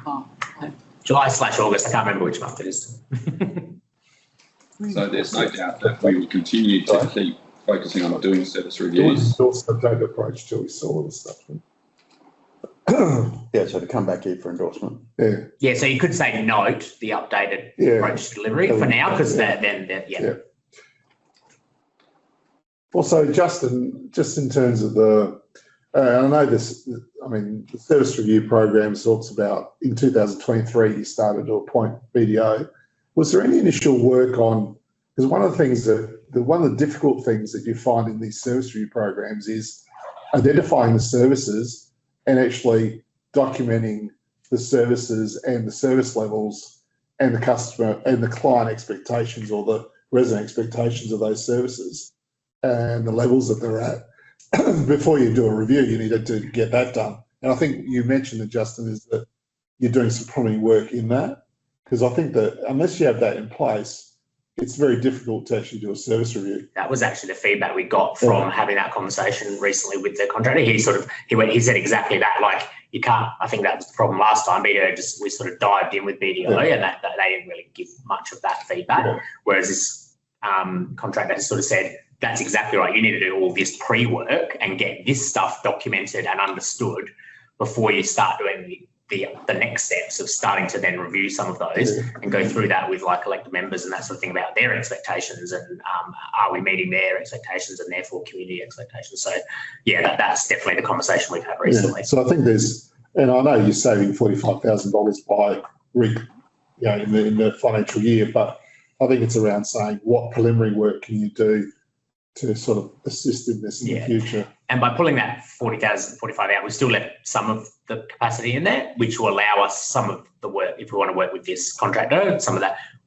Oh, okay. July/August. I can't remember which month it is. So there's no doubt that we will continue to keep focusing on doing service reviews. Endorsed the data approach till we saw the stuff. Yeah, so to come back here for endorsement. Yeah. Yeah, so you could say note the updated approach to delivery for now, because yeah. Also, Justin, just in terms of the, I know this, I mean, the service review program talks about in 2023 you started to appoint BDO. Was there any initial work on, because one of the things one of the difficult things that you find in these service review programs is identifying the services and actually documenting the services and the service levels and the customer and the client expectations or the resident expectations of those services and the levels that they're at. Before you do a review, you need to get that done. And I think you mentioned that, Justin, is that you're doing some probably work in that, because I think that unless you have that in place, it's very difficult to actually do a service review. That was actually the feedback we got from having that conversation recently with the contractor. He said exactly that. Like, you can't. I think that was the problem last time. BDO we sort of dived in with BDO, and that they didn't really give much of that feedback. Yeah. Whereas this contractor has sort of said, that's exactly right. You need to do all this pre-work and get this stuff documented and understood before you start doing the next steps of starting to then review some of those and go through that with like elected members and that sort of thing about their expectations and are we meeting their expectations and therefore community expectations. So yeah, that's definitely the conversation we've had recently. Yeah. So I think and I know you're saving $45,000 by in the financial year, but I think it's around saying what preliminary work can you do to sort of assist in this in the future. And by pulling that 45 out, we still left some of the capacity in there, which will allow us some of the work, if we want to work with this contractor, some of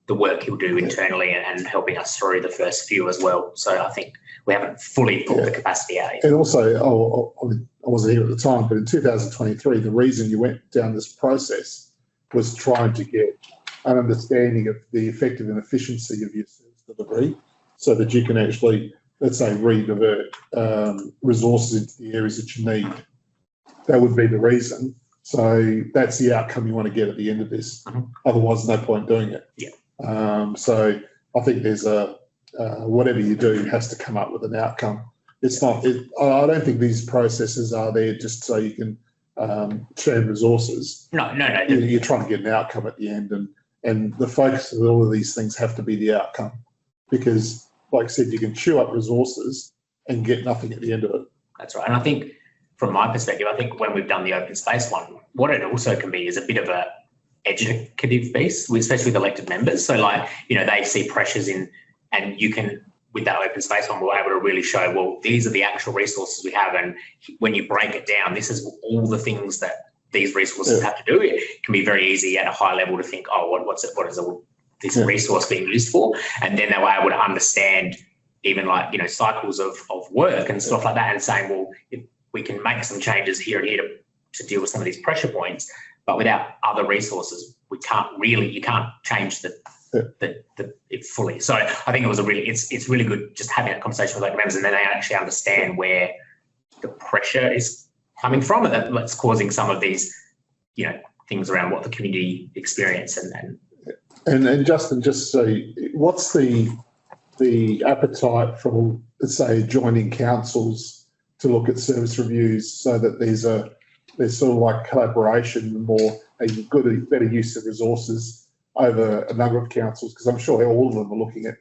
the work he'll do internally and helping us through the first few as well. So I think we haven't fully pulled the capacity out yet. And also, I wasn't here at the time, but in 2023, the reason you went down this process was trying to get an understanding of the effective and efficiency of your service delivery so that you can actually, let's say, redivert resources into the areas that you need. That would be the reason. So that's the outcome you want to get at the end of this. Otherwise, no point doing it. Yeah. So I think there's a whatever you do has to come up with an outcome. It's not. I don't think these processes are there just so you can share resources. No. You're trying to get an outcome at the end, and the focus of all of these things have to be the outcome, because, like I said, you can chew up resources and get nothing at the end of it. That's right. And I think from my perspective, I think when we've done the open space one, what it also can be is a bit of a educative piece, especially with elected members. So like, they see pressures in, and you can, with that open space one, we're able to really show, well, these are the actual resources we have. And when you break it down, this is all the things that these resources have to do. It can be very easy at a high level to think, oh, what is this resource being used for? And then they were able to understand even like, cycles of work and stuff like that, and saying, well, if we can make some changes here and here to deal with some of these pressure points, but without other resources, you can't change it fully. So I think it's really good just having that conversation with local members, and then they actually understand where the pressure is coming from, and that's causing some of these, things around what the community experience and Justin, just say, what's the appetite from, let's say, adjoining councils to look at service reviews, so that there's sort of like collaboration, better use of resources over a number of councils, because I'm sure all of them are looking at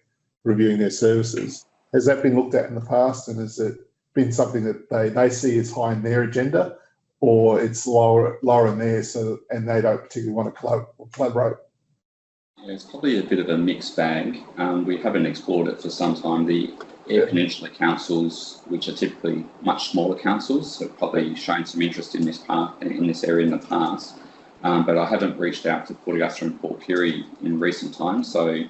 reviewing their services. Has that been looked at in the past, and has it been something that they see as high in their agenda, or it's lower in theirs, and they don't particularly want to collaborate? Yeah, it's probably a bit of a mixed bag. We haven't explored it for some time. The Eyre Peninsula councils, which are typically much smaller councils, have probably shown some interest in this area in the past. But I haven't reached out to Port Augusta and Port Pirie in recent times. So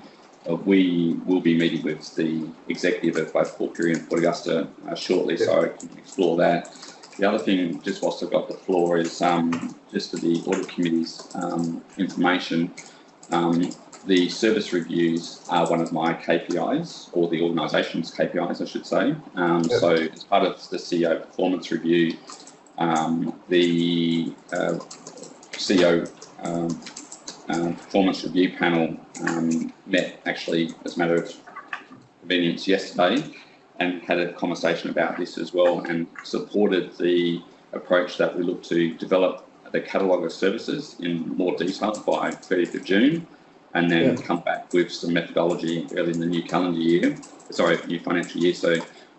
we will be meeting with the executive of both Port Pirie and Port Augusta shortly, so I can explore that. The other thing, just whilst I've got the floor, is just for the Audit Committee's information. The service reviews are one of my KPIs, or the organisation's KPIs, I should say. So as part of the CEO performance review, the CEO performance review panel met actually as a matter of convenience yesterday, and had a conversation about this as well, and supported the approach that we look to develop the catalogue of services in more detail by 30th of June, and then come back with some methodology early in the new financial year, so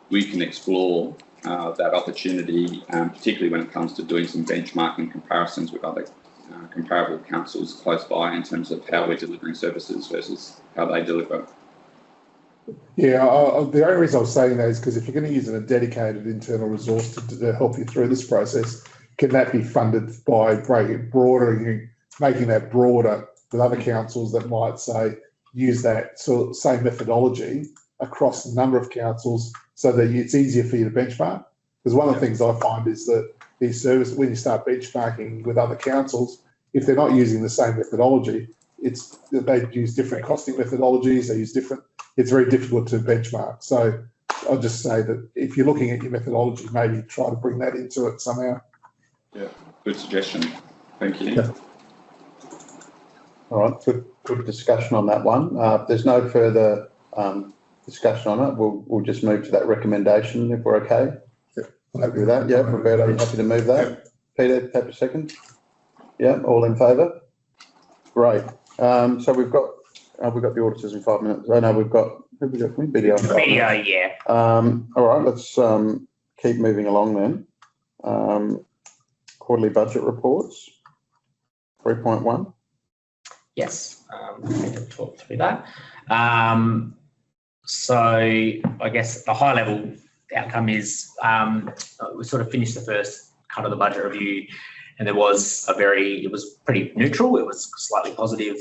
we can explore that opportunity, particularly when it comes to doing some benchmarking comparisons with other comparable councils close by, in terms of how we're delivering services versus how they deliver. Yeah, the only reason I was saying that is because if you're going to use a dedicated internal resource to help you through this process, can that be funded by making that broader with other councils that might say use that sort of same methodology across a number of councils, so that it's easier for you to benchmark? Because one of the things I find is that these services, when you start benchmarking with other councils, if they're not using the same methodology, they use different costing methodologies, they use different, it's very difficult to benchmark. So I'll just say that if you're looking at your methodology, maybe try to bring that into it somehow. Yeah, good suggestion. Thank you. Yeah. All right, good discussion on that one. If there's no further discussion on it, we'll just move to that recommendation if we're okay. Happy with that? Yeah, Roberto, are you happy to move that? Peter, happy second? Yeah, all in favour? Great. So we've got the auditors in 5 minutes. Oh no, we've got video. Video, yeah. All right, let's keep moving along then. Quarterly budget reports, 3.1. Yes, I can talk through that. So I guess the high level outcome is we sort of finished the first cut of the budget review, and it was pretty neutral. It was slightly positive,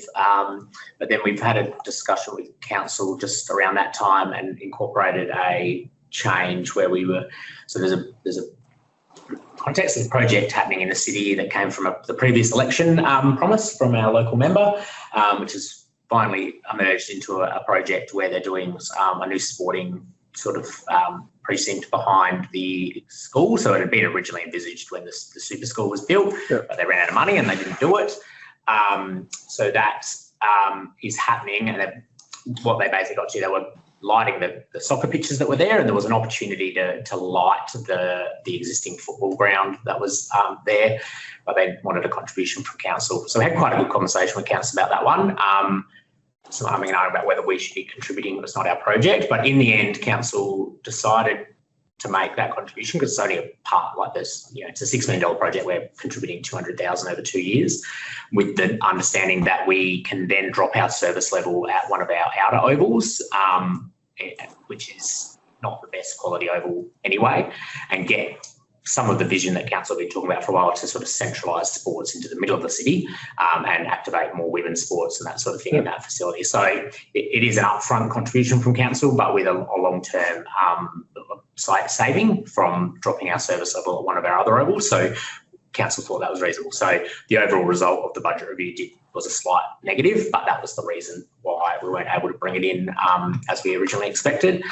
but then we've had a discussion with council just around that time and incorporated a change where there's a context of the project happening in the city that came from the previous election promise from our local member, which has finally emerged into a project where they're doing a new sporting sort of precinct behind the school. So it had been originally envisaged when the super school was built, but they ran out of money and they didn't do it. So that is happening, and what they basically got to, they were lighting the soccer pitches that were there, and there was an opportunity to light the existing football ground that was there, but they wanted a contribution from council. So we had quite a good conversation with council about that one. So I mean, about whether we should be contributing, but it's not our project. But in the end, council decided to make that contribution because it's only a part like this. You know, it's a $6 million project. We're contributing $200,000 over 2 years, with the understanding that we can then drop our service level at one of our outer ovals, which is not the best quality oval anyway, and get some of the vision that council have been talking about for a while to sort of centralise sports into the middle of the city and activate more women's sports and that sort of thing in that facility. So it is an upfront contribution from council, but with a long-term site saving from dropping our service level at one of our other ovals. So council thought that was reasonable. So the overall result of the budget review was a slight negative, but that was the reason why we weren't able to bring it in as we originally expected.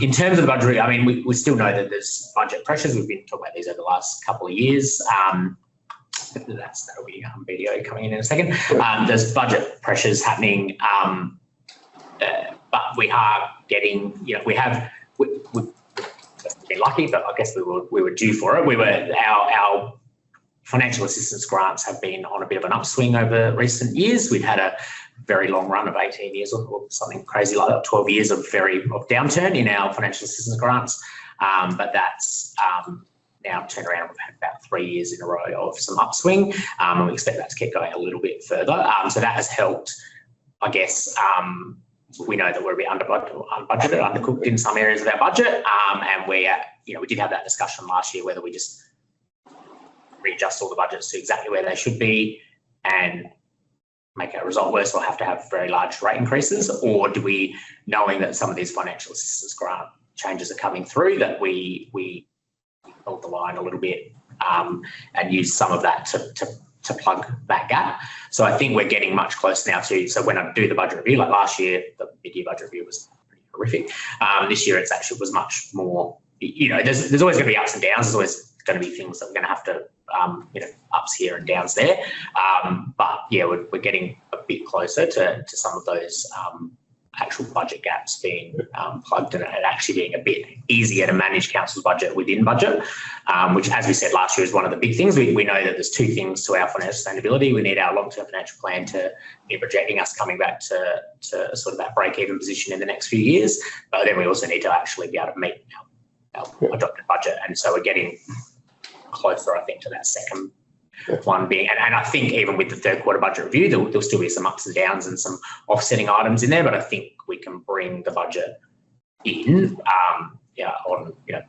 In terms of the budget, I mean, we still know that there's budget pressures. We've been talking about these over the last couple of years. That'll be video coming in a second. There's budget pressures happening, but we are getting, you know, we've been lucky, but I guess we were due for it. Our financial assistance grants have been on a bit of an upswing over recent years. We've had a very long run of 18 years or something crazy like that, 12 years of downturn in our financial assistance grants. But that's now turned around. We've had about 3 years in a row of some upswing, and we expect that to keep going a little bit further. So that has helped, I guess. We know that we're a bit unbudgeted, undercooked in some areas of our budget, and we did have that discussion last year whether we just readjust all the budgets to exactly where they should be and make our result worse, or have to have very large rate increases, or do we, knowing that some of these financial assistance grant changes are coming through, that we hold the line a little bit and use some of that to plug that gap. So I think we're getting much closer now to, so when I do the budget review, like last year, the mid-year budget review was pretty horrific. This year it's actually was much more, you know, there's always going to be ups and downs. There's always going to be things that we're going to have to, ups here and downs there. But yeah, we're getting a bit closer to some of those actual budget gaps being plugged and it actually being a bit easier to manage council's budget within budget, which, as we said last year, is one of the big things. We know that there's two things to our financial sustainability. We need our long-term financial plan to be projecting us coming back to sort of that break-even position in the next few years, but then we also need to actually be able to meet our adopted budget, and so we're getting closer, I think, to that second one being, and I think even with the third quarter budget review, there'll still be some ups and downs and some offsetting items in there, but I think we can bring the budget in,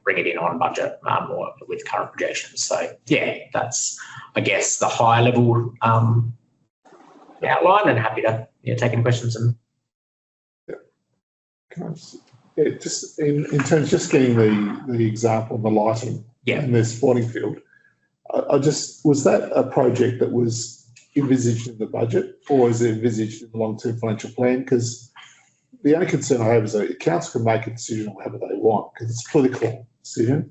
bring it in on budget or with current projections. So yeah, that's, I guess, the high level outline, and happy to take any questions. And Can I just in terms of just getting the example of the lighting in the sporting field, was that a project that was envisaged in the budget, or is it envisaged in the long-term financial plan? Because the only concern I have is that council can make a decision on whatever they want, because it's a political decision.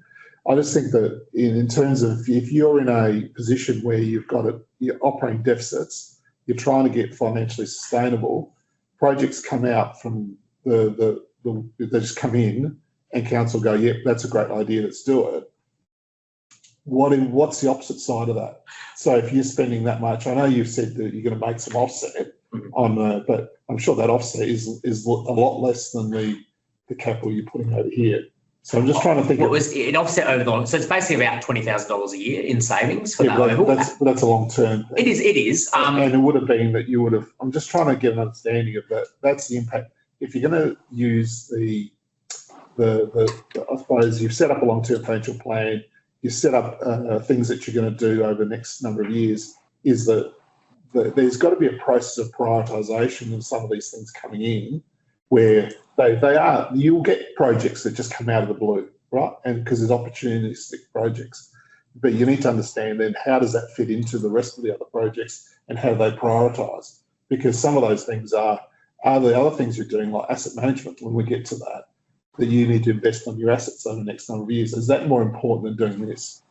I just think that in terms of, if you're in a position where you're operating deficits, you're trying to get financially sustainable, projects come out from they just come in and council go, yep, that's a great idea, let's do it. What's the opposite side of that? So if you're spending that much, I know you've said that you're going to make some offset on, but I'm sure that offset is a lot less than the capital you're putting over here. So I'm just trying to think. It offset over the long, so it's basically about $20,000 a year in savings for that oval. That's a long term. It is. And it would have been that you would have. I'm just trying to get an understanding of that. That's the impact. If you're going to use the I suppose you've set up a long term financial plan. You set up things that you're going to do over the next number of years, is that there's got to be a process of prioritisation of some of these things coming in, where you'll get projects that just come out of the blue, right? And because there's opportunistic projects, but you need to understand then how does that fit into the rest of the other projects and how they prioritise, because some of those things are the other things you're doing, like asset management, when we get to that you need to invest on your assets over the next number of years. Is that more important than doing this?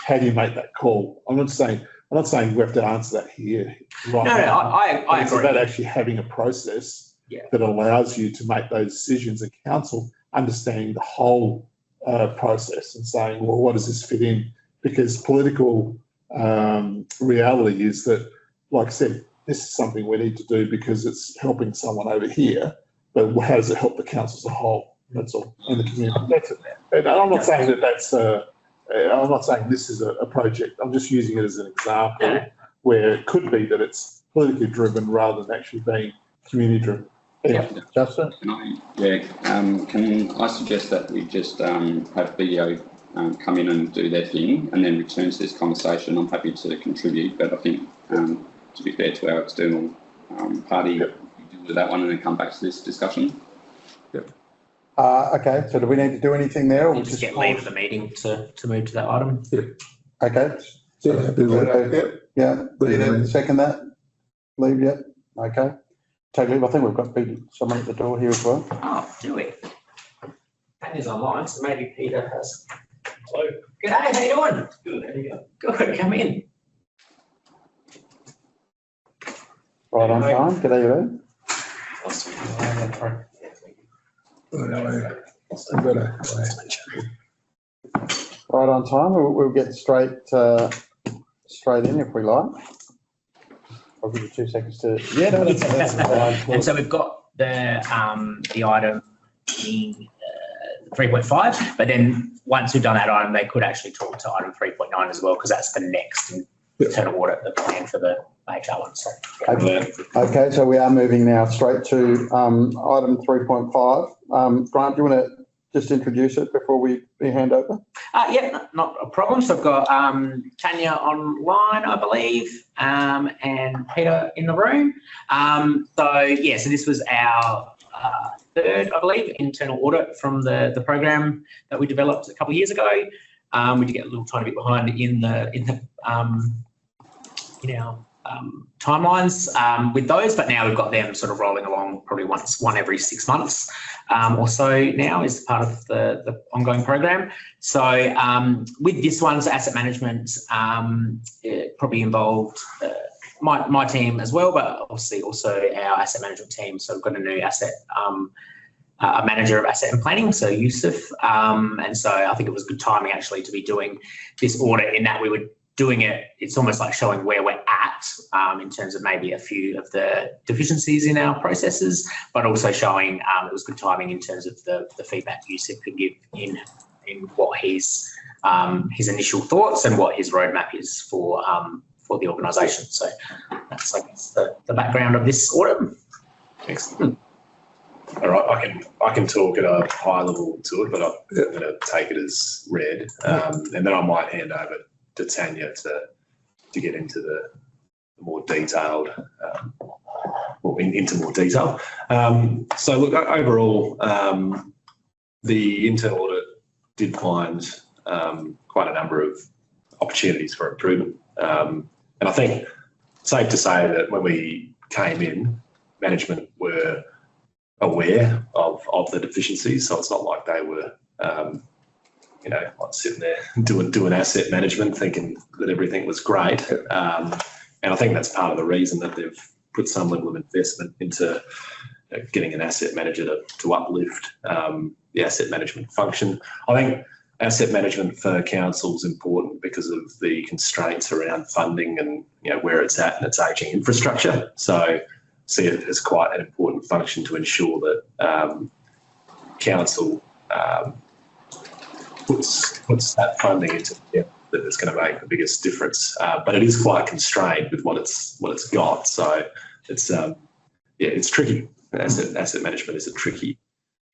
How do you make that call? I'm not saying we have to answer that here. Right now. I agree. It's about actually having a process that allows you to make those decisions at council, understanding the whole process and saying, well, what does this fit in? Because political reality is that, like I said, this is something we need to do because it's helping someone over here, but how does it help the council as a whole? That's all, and the community. That's it. And I'm not saying that that's I'm not saying this is a project. I'm just using it as an example where it could be that it's politically driven rather than actually being community driven. Justin? Can I suggest that we just have video come in and do their thing and then return to this conversation? I'm happy to contribute, but I think to be fair to our external party, we deal with that one and then come back to this discussion. Okay, so do we need to do anything there? Or We'll just get leave of the meeting to move to that item. Okay. Yeah. Second that? Leave yet? Okay. Take leave. I think we've got someone at the door here as well. Oh, do we? Tanya's online, so maybe Peter has. Hello. G'day, how you doing? Good, how you going? Good, come in. Right on time. G'day, you. Right on time. We'll get straight in if we like. I'll give you 2 seconds to. Yeah, no, that's fine. And so we've got the item being 3.5, but then once we've done that item, they could actually talk to item 3.9 as well, because that's the next internal audit, the plan for the HR one. So, okay, so we are moving now straight to item 3.5. Grant, do you want to just introduce it before we hand over? Yeah, not a problem. So I've got Tanya online, I believe, and Peter in the room. So this was our third, I believe, internal audit from the program that we developed a couple of years ago. We did get a little tiny bit behind in our timelines with those, but now we've got them sort of rolling along probably one every 6 months or so now is part of the ongoing program. So with this one's asset management, it probably involved my team as well, but obviously also our asset management team. So we've got a new asset a manager of asset and planning, so Yusuf, and so I think it was good timing actually to be doing this audit, in that we were doing it, it's almost like showing where we're at in terms of maybe a few of the deficiencies in our processes, but also showing it was good timing in terms of the feedback Yusuf could give in what his initial thoughts and what his roadmap is for the organisation. So that's, I guess, the background of this audit. Excellent. All right, I can talk at a high level to it, but I'm going to take it as read, and then I might hand over to Tanya to get into the more detailed, into more detail. So look, overall, the internal audit did find quite a number of opportunities for improvement, and I think safe to say that when we came in, management were aware of the deficiencies, so it's not like they were like sitting there doing asset management thinking that everything was great, and I think that's part of the reason that they've put some level of investment into getting an asset manager to uplift the asset management function. I think asset management for council is important because of the constraints around funding and where it's at and its ageing infrastructure. So see it as quite an important function to ensure that council puts that funding into that it's going to make the biggest difference. But it is quite constrained with what it's got. So it's tricky. Asset management is a tricky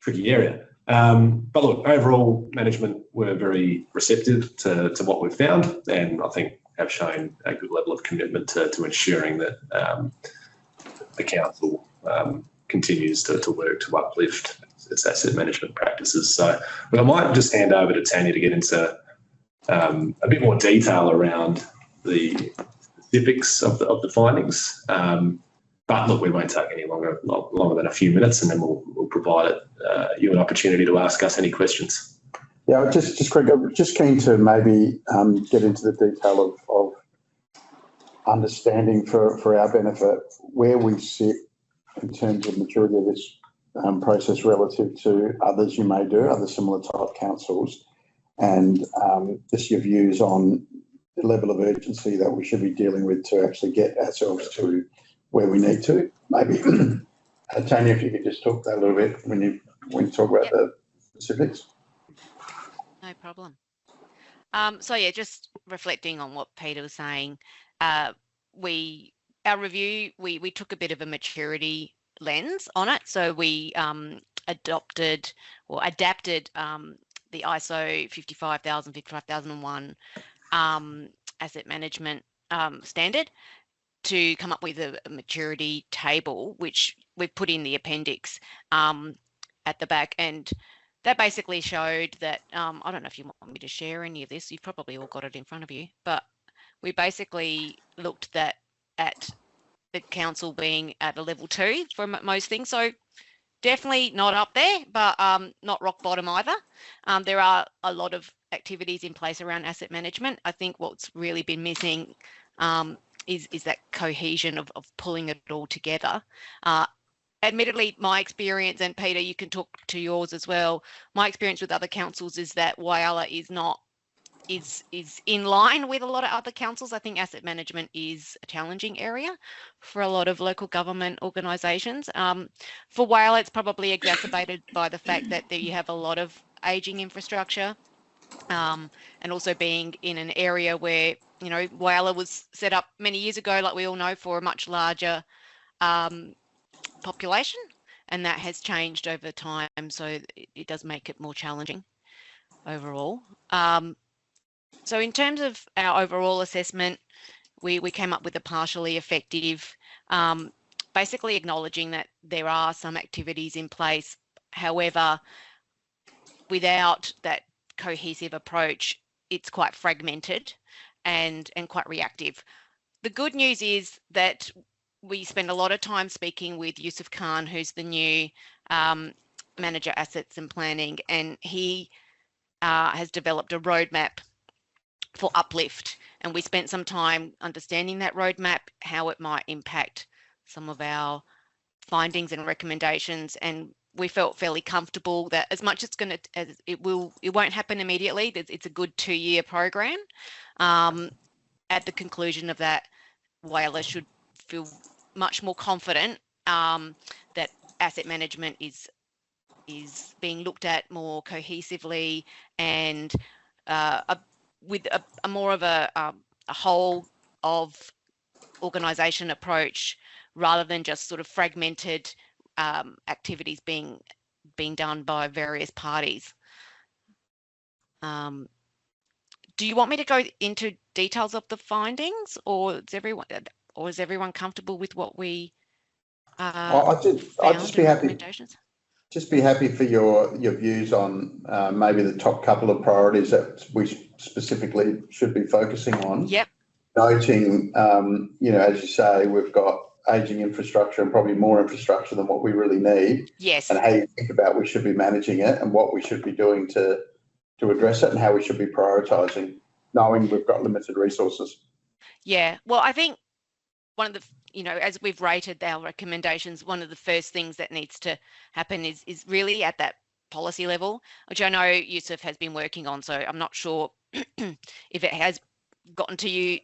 area. But look, overall, management were very receptive to what we've found, and I think have shown a good level of commitment to ensuring that the council continues to work to uplift its asset management practices. So I might just hand over to Tanya to get into a bit more detail around the specifics of the findings. But look, we won't take any longer than a few minutes, and then we'll provide you an opportunity to ask us any questions. Yeah, just Craig, I'm just keen to maybe get into the detail of understanding for our benefit where we sit in terms of maturity of this process relative to others you may do, other similar type councils, and just your views on the level of urgency that we should be dealing with to actually get ourselves to where we need to. Maybe, Tanya, if you could just talk that a little bit when you talk about the specifics. No problem. So yeah, just reflecting on what Peter was saying, our review, we took a bit of a maturity lens on it. So we adapted the ISO 55001 asset management standard to come up with a maturity table, which we've put in the appendix at the back. And that basically showed that, I don't know if you want me to share any of this, you've probably all got it in front of you, but we basically looked at the council being at a level 2 for most things. So definitely not up there, but not rock bottom either. There are a lot of activities in place around asset management. I think what's really been missing is that cohesion of pulling it all together. Admittedly, my experience, and Peter, you can talk to yours as well, my experience with other councils is that Whyalla is in line with a lot of other councils. I think asset management is a challenging area for a lot of local government organisations. For Whyalla, it's probably exacerbated by the fact that you have a lot of ageing infrastructure, and also being in an area where, you know, Whyalla was set up many years ago, like we all know, for a much larger population, and that has changed over time, so it does make it more challenging overall. So in terms of our overall assessment, we came up with a partially effective, basically acknowledging that there are some activities in place. However, without that cohesive approach, it's quite fragmented and quite reactive. The good news is that we spend a lot of time speaking with Yusuf Khan, who's the new Manager Assets and Planning, and he has developed a roadmap for uplift. And we spent some time understanding that roadmap, how it might impact some of our findings and recommendations. And we felt fairly comfortable that as much as it won't happen immediately. It's a good 2-year program. At the conclusion of that, Whyalla should feel much more confident that asset management is being looked at more cohesively and with a more of a whole of organisation approach, rather than just sort of fragmented activities being done by various parties. Do you want me to go into details of the findings, or is everyone comfortable with what we I'd just be happy. Just be happy for your views on maybe the top couple of priorities that we specifically should be focusing on. Yep. Noting, as you say, we've got ageing infrastructure and probably more infrastructure than what we really need. Yes. And how you think about we should be managing it and what we should be doing to address it, and how we should be prioritising, knowing we've got limited resources. Yeah. Well, I think one of the, as we've rated our recommendations, one of the first things that needs to happen is really at that policy level, which I know Yusuf has been working on. So I'm not sure if it has gotten to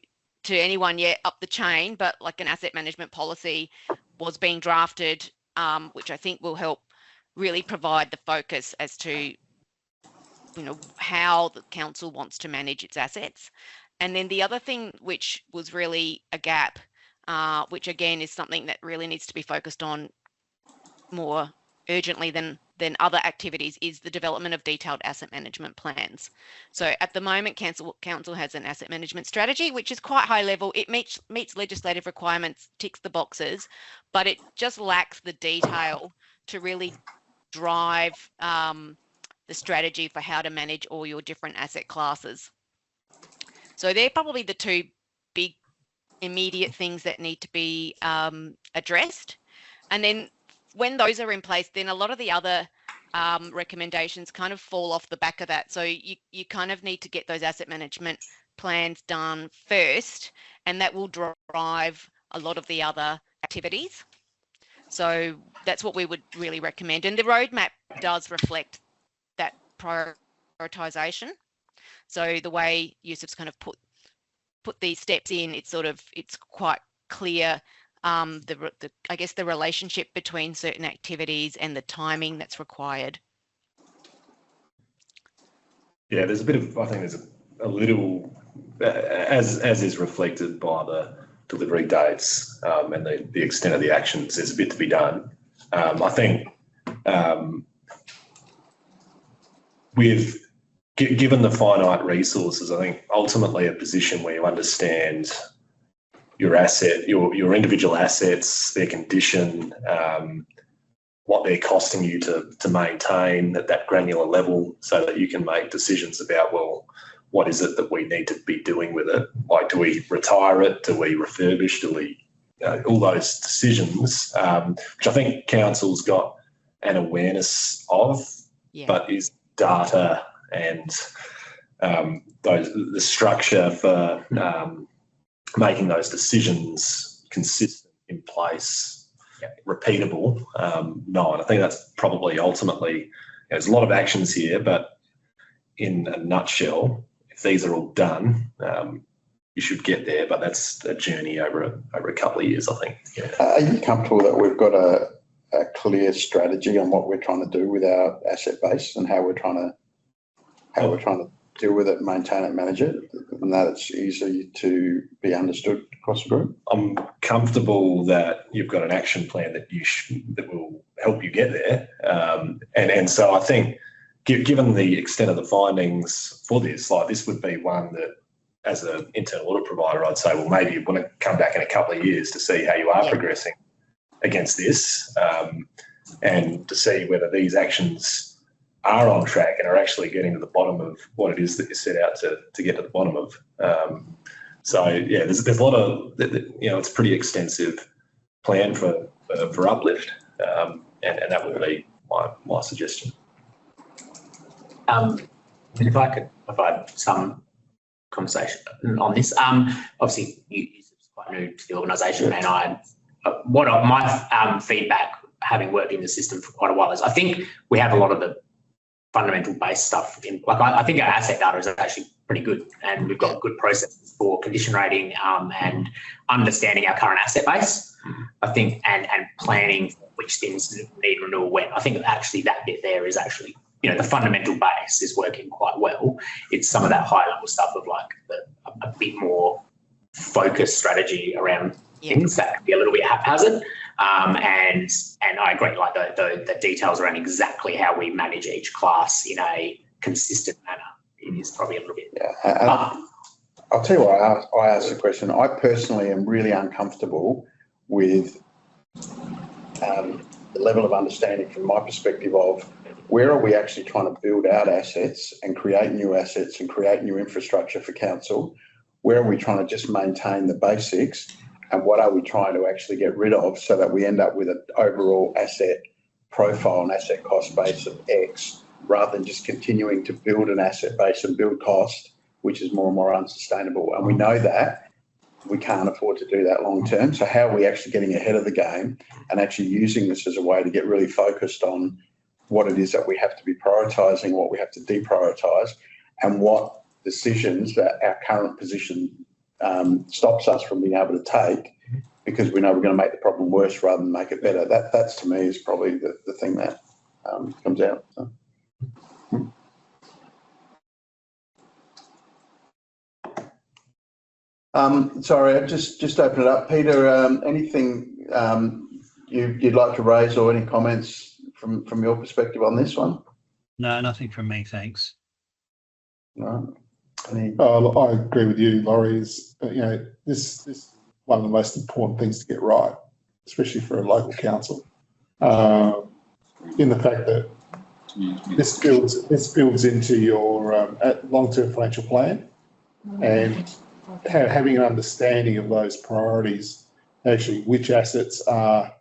anyone yet up the chain, but like an asset management policy was being drafted, which I think will help really provide the focus as to, how the council wants to manage its assets. And then the other thing, which was really a gap, which again is something that really needs to be focused on more urgently than other activities, is the development of detailed asset management plans. So at the moment, council has an asset management strategy, which is quite high level. It meets legislative requirements, ticks the boxes, but it just lacks the detail to really drive the strategy for how to manage all your different asset classes. So they're probably the two big immediate things that need to be addressed. And then when those are in place, then a lot of the other recommendations kind of fall off the back of that. So you kind of need to get those asset management plans done first, and that will drive a lot of the other activities. So that's what we would really recommend. And the roadmap does reflect that prioritisation. So the way Yusuf's kind of put these steps in, it's quite clear. I guess the relationship between certain activities and the timing that's required. Yeah, there's a bit of, I think there's a little, as is reflected by the delivery dates and the extent of the actions, there's a bit to be done. I think given the finite resources, I think ultimately a position where you understand your asset, your individual assets, their condition, what they're costing you to maintain at that granular level, so that you can make decisions about, well, what is it that we need to be doing with it? Like, do we retire it? Do we refurbish? Do we, all those decisions, which I think council's got an awareness of, but is data and the structure for making those decisions consistent, in place, repeatable. No, and I think that's probably ultimately, there's a lot of actions here, but in a nutshell, if these are all done, you should get there, but that's a journey over a couple of years, I think. Yeah. Are you comfortable that we've got a clear strategy on what we're trying to do with our asset base and how we're trying to deal with it, maintain it, manage it, and that it's easy to be understood across the group? I'm comfortable that you've got an action plan that will help you get there, and so I think, given the extent of the findings for this, like, this would be one that, as an internal audit provider, I'd say, well, maybe you want to come back in a couple of years to see how you are progressing against this, and to see whether these actions are on track and are actually getting to the bottom of what it is that you set out to get to the bottom of. So yeah, there's a lot of, it's a pretty extensive plan for uplift, and that would be my suggestion. If I could provide some conversation on this, obviously you're quite new to the organisation, and my feedback, having worked in the system for quite a while, is I think we have a lot of the fundamental base stuff in. Like, I think our asset data is actually pretty good, and we've got good processes for condition rating and understanding our current asset base. I think and planning which things need renewal when. I think actually that bit there is actually, the fundamental base is working quite well. It's some of that high level stuff of like a bit more focused strategy around things that can be a little bit haphazard. And I agree, like the details around exactly how we manage each class in a consistent manner is probably a little bit. Yeah, I'll tell you why I asked the question. I personally am really uncomfortable with the level of understanding from my perspective of where are we actually trying to build out assets and create new assets and create new infrastructure for council? Where are we trying to just maintain the basics? And what are we trying to actually get rid of so that we end up with an overall asset profile and asset cost base of X, rather than just continuing to build an asset base and build cost, which is more and more unsustainable. And we know that we can't afford to do that long term. So how are we actually getting ahead of the game and actually using this as a way to get really focused on what it is that we have to be prioritising, what we have to deprioritise, and what decisions that our current position stops us from being able to take, because we know we're going to make the problem worse rather than make it better. That's to me is probably the thing that comes out. So. Sorry, I just open it up. Peter, anything you'd like to raise or any comments from your perspective on this one? No, nothing from me, thanks. No. I agree with you, Laurie. This is one of the most important things to get right, especially for a local council. In the fact that this builds into your long-term financial plan, and having an understanding of those priorities, actually which assets are,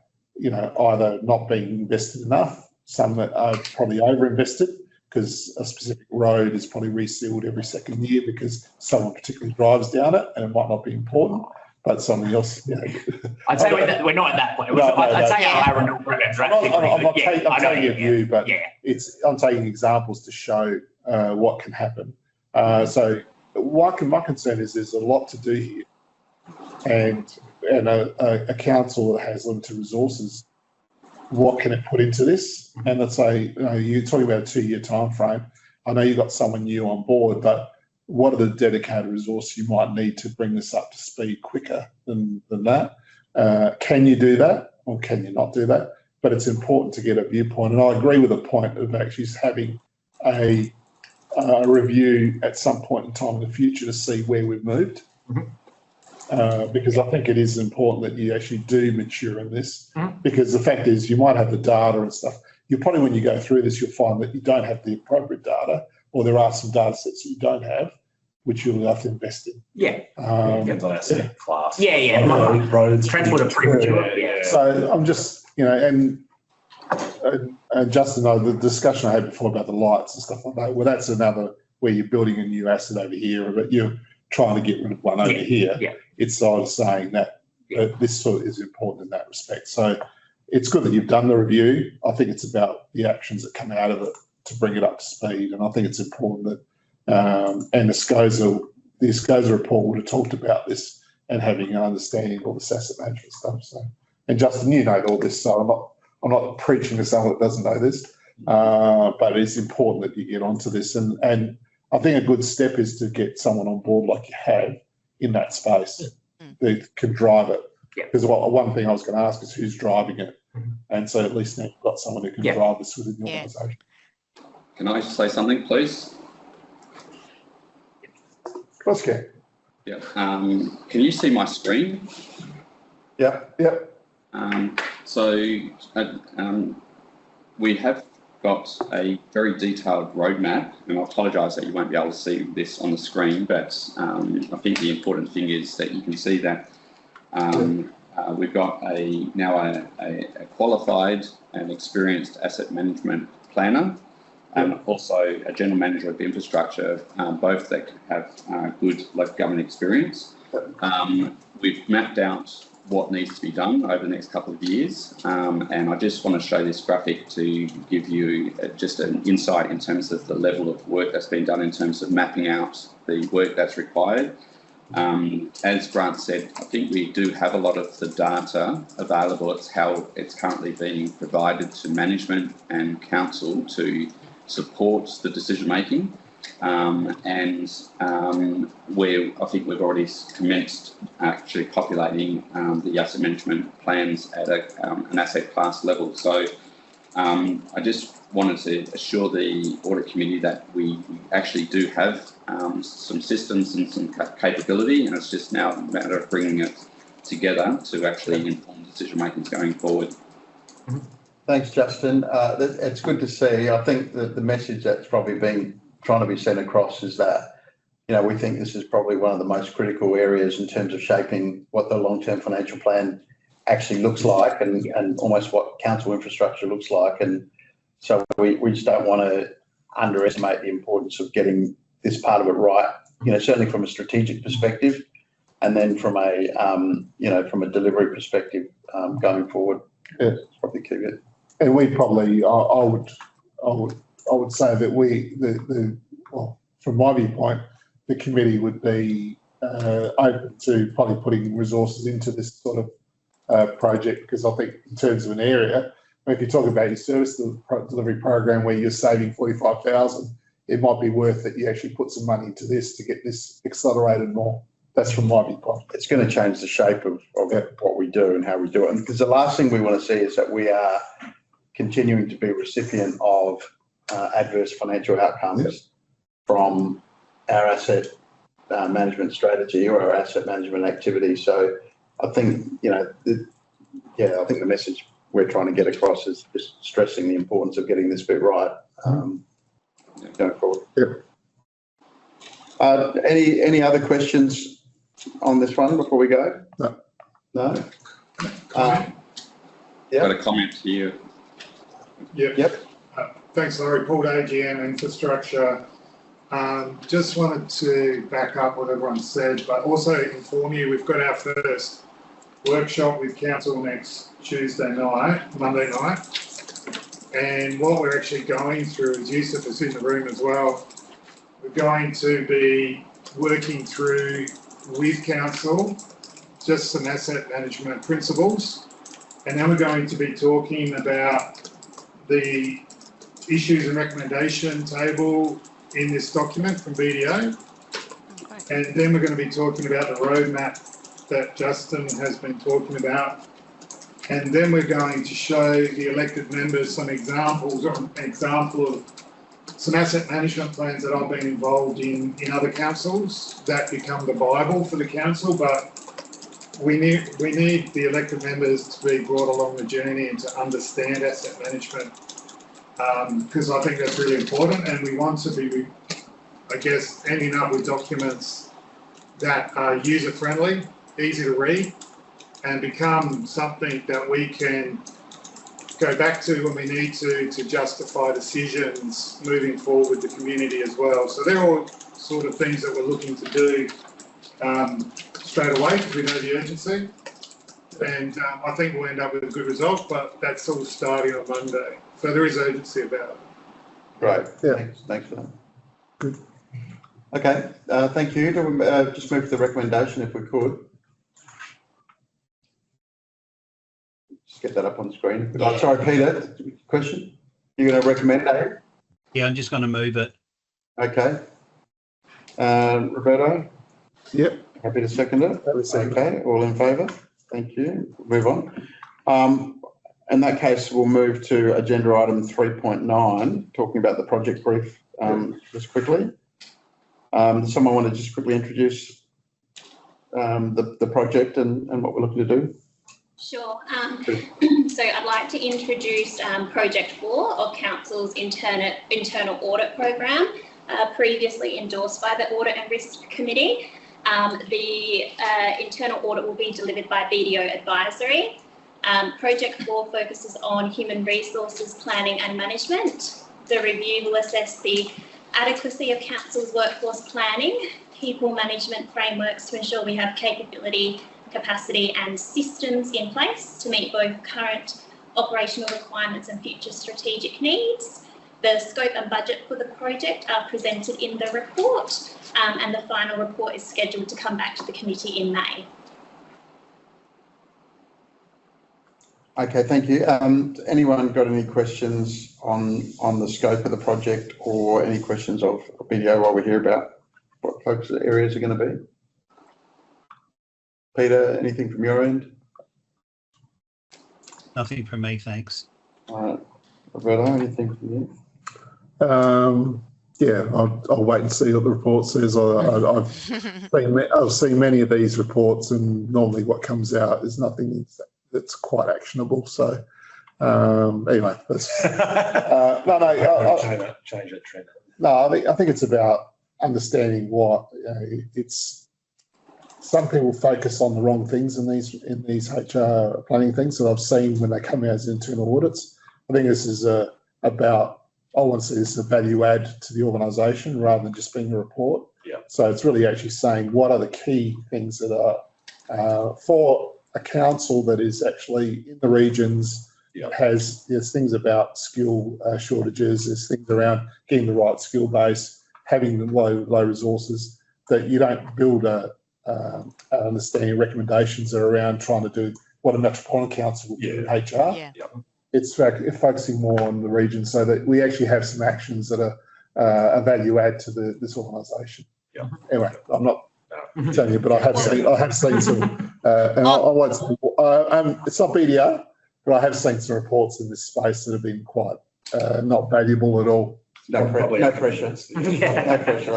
either not being invested enough, some that are probably over-invested, because a specific road is probably resealed every second year because someone particularly drives down it and it might not be important. but something else, I'd say we're not at that point. I'd say our renewal programs are I'm taking a view, but yeah. I'm taking examples to show what can happen. So my concern is there's a lot to do here, and a council that has limited resources, what can it put into this? And let's say you're talking about a 2-year time frame. I know you've got someone new on board, but what are the dedicated resources you might need to bring this up to speed quicker than that? Can you do that, or can you not do that? But it's important to get a viewpoint, and I agree with the point of actually having a review at some point in time in the future to see where we've moved. Because I think it is important that you actually do mature in this, because the fact is you might have the data and stuff. You probably, when you go through this, you'll find that you don't have the appropriate data, or there are some data sets that you don't have, which you'll have to invest in. Yeah. Depends on our class. Yeah. Roads. Transport of premature. Yeah. So I'm just, and Justin, the discussion I had before about the lights and stuff like that, well, that's another where you're building a new asset over here, but you're trying to get rid of one over here. Yeah. It's sort of saying that this sort of is important in that respect. So it's good that you've done the review. I think it's about the actions that come out of it to bring it up to speed. And I think it's important that, and the SCOSA report would have talked about this and having an understanding of all this asset management stuff. So, and Justin, you know all this, so I'm not preaching to someone that doesn't know this, but it's important that you get onto this. And I think a good step is to get someone on board like you have in that space that can drive it. Because one thing I was going to ask is who's driving it, and so at least now you've got someone who can drive this within the organisation. Can I say something, please? Of course, can. Yeah. Can you see my screen? Yep. We have got a very detailed roadmap, and I apologise that you won't be able to see this on the screen, but I think the important thing is that you can see that we've got now a qualified and experienced asset management planner, and also a general manager of infrastructure, both that have good local government experience. We've mapped out what needs to be done over the next couple of years, and I just want to show this graphic to give you just an insight in terms of the level of work that's been done in terms of mapping out the work that's required. As Grant said, I think we do have a lot of the data available. It's how it's currently being provided to management and council to support the decision making. I think we've already commenced actually populating the asset management plans at an asset class level. So I just wanted to assure the audit committee that we actually do have some systems and some capability, and it's just now a matter of bringing it together to actually inform decision making going forward. Thanks, Justin. It's good to see. I think that the message that's probably been trying to be sent across is that, we think this is probably one of the most critical areas in terms of shaping what the long-term financial plan actually looks like, and almost what council infrastructure looks like. And so we just don't want to underestimate the importance of getting this part of it right, certainly from a strategic perspective, and then from a, from a delivery perspective going forward. It's probably key bit. And we probably, I would say that well, from my viewpoint, the committee would be open to probably putting resources into this sort of project, because I think in terms of an area, if you're talking about your service delivery program where you're saving 45,000, it might be worth that you actually put some money into this to get this accelerated more. That's from my viewpoint. It's going to change the shape of what we do and how we do it. And because the last thing we want to see is that we are continuing to be recipient of adverse financial outcomes from our asset management strategy or our asset management activity. So I think, I think the message we're trying to get across is just stressing the importance of getting this bit right going forward. Any other questions on this one before we go? No? Got a comment here. Yep. Thanks, Larry. Paul AGM Infrastructure. Just wanted to back up what everyone said, but also inform you we've got our first workshop with council next Monday night. And what we're actually going through, as Yusuf is in the room as well, we're going to be working through with council just some asset management principles. And then we're going to be talking about the issues and recommendation table in this document from BDO. And then we're going to be talking about the roadmap that Justin has been talking about. And then we're going to show the elected members some examples, or an example of some asset management plans that I've been involved in other councils that become the Bible for the council. But we need the elected members to be brought along the journey and to understand asset management, because I think that's really important. And we want to be, I guess, ending up with documents that are user-friendly, easy to read, and become something that we can go back to when we need to justify decisions moving forward with the community as well. So they're all sort of things that we're looking to do straight away because we know the urgency. And I think we'll end up with a good result, but that's all starting on Monday. So there is urgency about it. Great. Yeah. Thanks for that. Good. Okay. Thank you. Do we, just move to the recommendation if we could. Just get that up on the screen. Yeah. Oh, sorry, Peter, question? You're going to recommend that? Yeah, I'm just going to move it. Okay. Roberto? Yep. Happy to second it? Okay, all in favour? Thank you. Move on. In that case, we'll move to agenda item 3.9, talking about the project brief just quickly. Does someone want to just quickly introduce the project and what we're looking to do? Sure. So I'd like to introduce Project 4 of Council's internal audit program, previously endorsed by the Audit and Risk Committee. The internal audit will be delivered by BDO Advisory. Project 4 focuses on human resources planning and management. The review will assess the adequacy of Council's workforce planning, people management frameworks to ensure we have capability, capacity and systems in place to meet both current operational requirements and future strategic needs. The scope and budget for the project are presented in the report, and the final report is scheduled to come back to the committee in May. Okay, thank you. Anyone got any questions on the scope of the project or any questions of BDO while we're here about what focus areas are going to be? Peter, anything from your end? Nothing from me, thanks. Roberto, anything from you? Yeah, I'll wait and see what the report says. I've seen many of these reports, and normally what comes out is nothing that's quite actionable. So anyway, that's, change that trend. No, I think it's about understanding what it's. Some people focus on the wrong things in these HR planning things that I've seen when they come out as internal audits. I think this is about. I want to see this as a value add to the organisation rather than just being a report. Yeah. So it's really actually saying what are the key things that are for a council that is actually in the regions. Yeah. There's things about skill shortages. There's things around getting the right skill base, having the low resources. That you don't build understanding recommendations that are around trying to do what a metropolitan council will do in HR. Yeah. It's focusing more on the region so that we actually have some actions that are a value add to this organisation. Yeah. Anyway, I'm not telling you, but I have seen some, and I won't. It's not BDO, but I have seen some reports in this space that have been quite not valuable at all. No pressure. No pressure.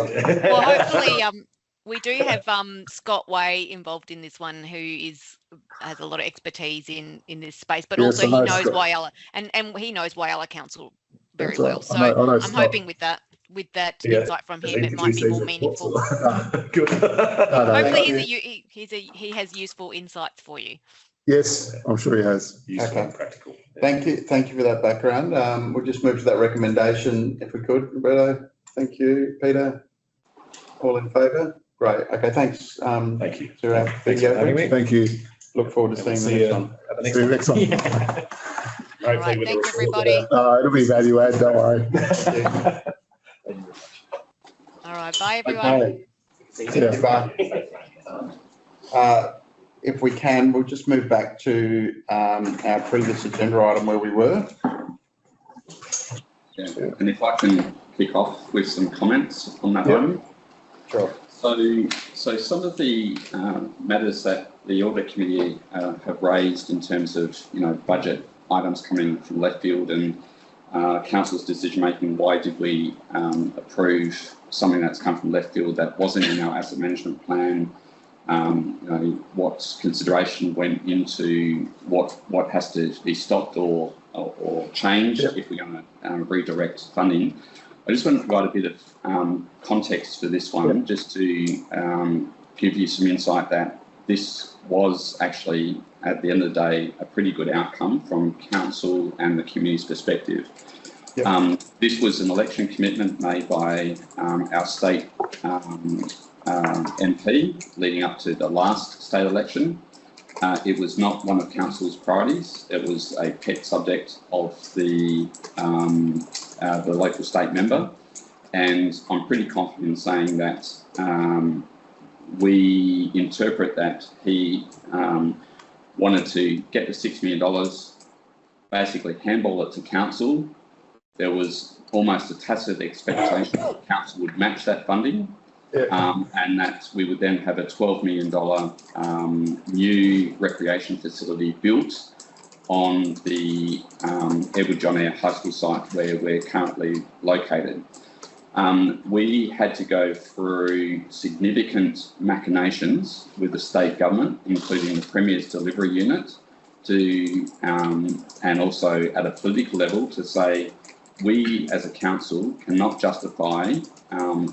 Well, hopefully, we do have Scott Way involved in this one, who has a lot of expertise in this space, but also he knows Whyalla, and he knows Whyalla Council very well. So I'm hoping with that insight from him, it might be more meaningful. Good. Hopefully, he has useful insights for you. Yes, I'm sure he has. Useful Okay. and practical. Thank you for that background. We'll just move to that recommendation if we could, Roberto. Thank you, Peter. All in favour? Great. Okay, thanks. Thank you. To our Thanks for video. having me. Thank you. Look forward to And seeing we'll the see next one. See you next one. All right, thanks everybody. It'll be value add, don't worry. Thank you very All right, bye everyone. Okay. Yeah. Bye. If we can, we'll just move back to our previous agenda item where we were. Yeah. And if I can kick off with some comments on that one. Sure. So some of the matters that the Audit Committee have raised in terms of, budget items coming from left field and council's decision making, why did we approve something that's come from left field that wasn't in our asset management plan? What consideration went into what has to be stopped or changed if we're going to redirect funding. I just want to provide a bit of context for this one, just to give you some insight that this was actually, at the end of the day, a pretty good outcome from council and the community's perspective. This was an election commitment made by our state MP leading up to the last state election. It was not one of council's priorities. It was a pet subject of the local state member, and I'm pretty confident in saying that we interpret that he wanted to get the $6 million, basically handball it to council. There was almost a tacit expectation that council would match that funding. And that we would then have a $12 million new recreation facility built on the Edward John Eyre High School site where we're currently located. We had to go through significant machinations with the state government, including the Premier's delivery unit, and also at a political level to say, we as a council cannot justify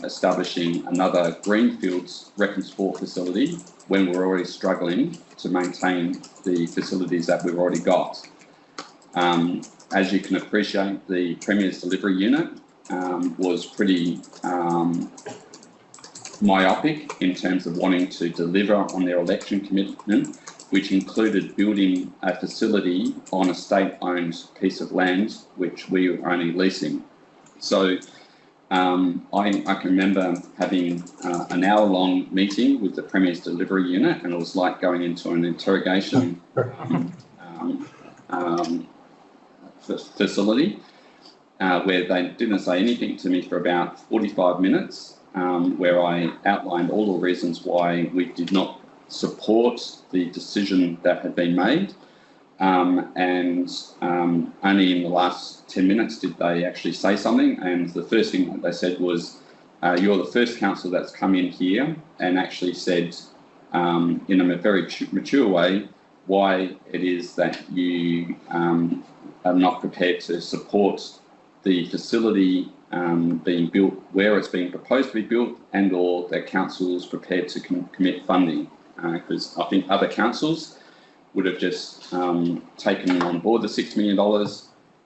establishing another Greenfields Rec and Sport facility when we're already struggling to maintain the facilities that we've already got. As you can appreciate, the Premier's delivery unit was pretty myopic in terms of wanting to deliver on their election commitment, which included building a facility on a state-owned piece of land, which we were only leasing. So I can remember having an hour-long meeting with the Premier's delivery unit, and it was like going into an interrogation facility where they didn't say anything to me for about 45 minutes, where I outlined all the reasons why we did not support the decision that had been made, and only in the last 10 minutes did they actually say something, and the first thing that they said was, you're the first council that's come in here and actually said in a very mature way why it is that you are not prepared to support the facility being built where it's being proposed to be built, and or that council is prepared to commit funding. Because I think other councils would have just taken on board the $6 million,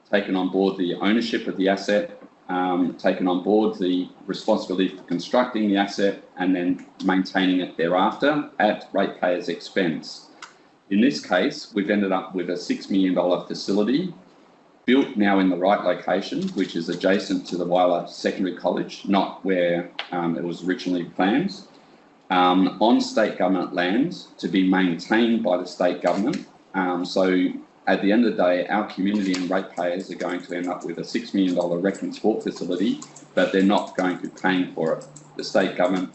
taken on board the ownership of the asset, taken on board the responsibility for constructing the asset and then maintaining it thereafter at ratepayers' expense. In this case, we've ended up with a $6 million facility built now in the right location, which is adjacent to the Whyalla Secondary College, not where it was originally planned. On state government land to be maintained by the state government. So at the end of the day, our community and ratepayers are going to end up with a $6 million rec and sport facility, but they're not going to be paying for it. The state government,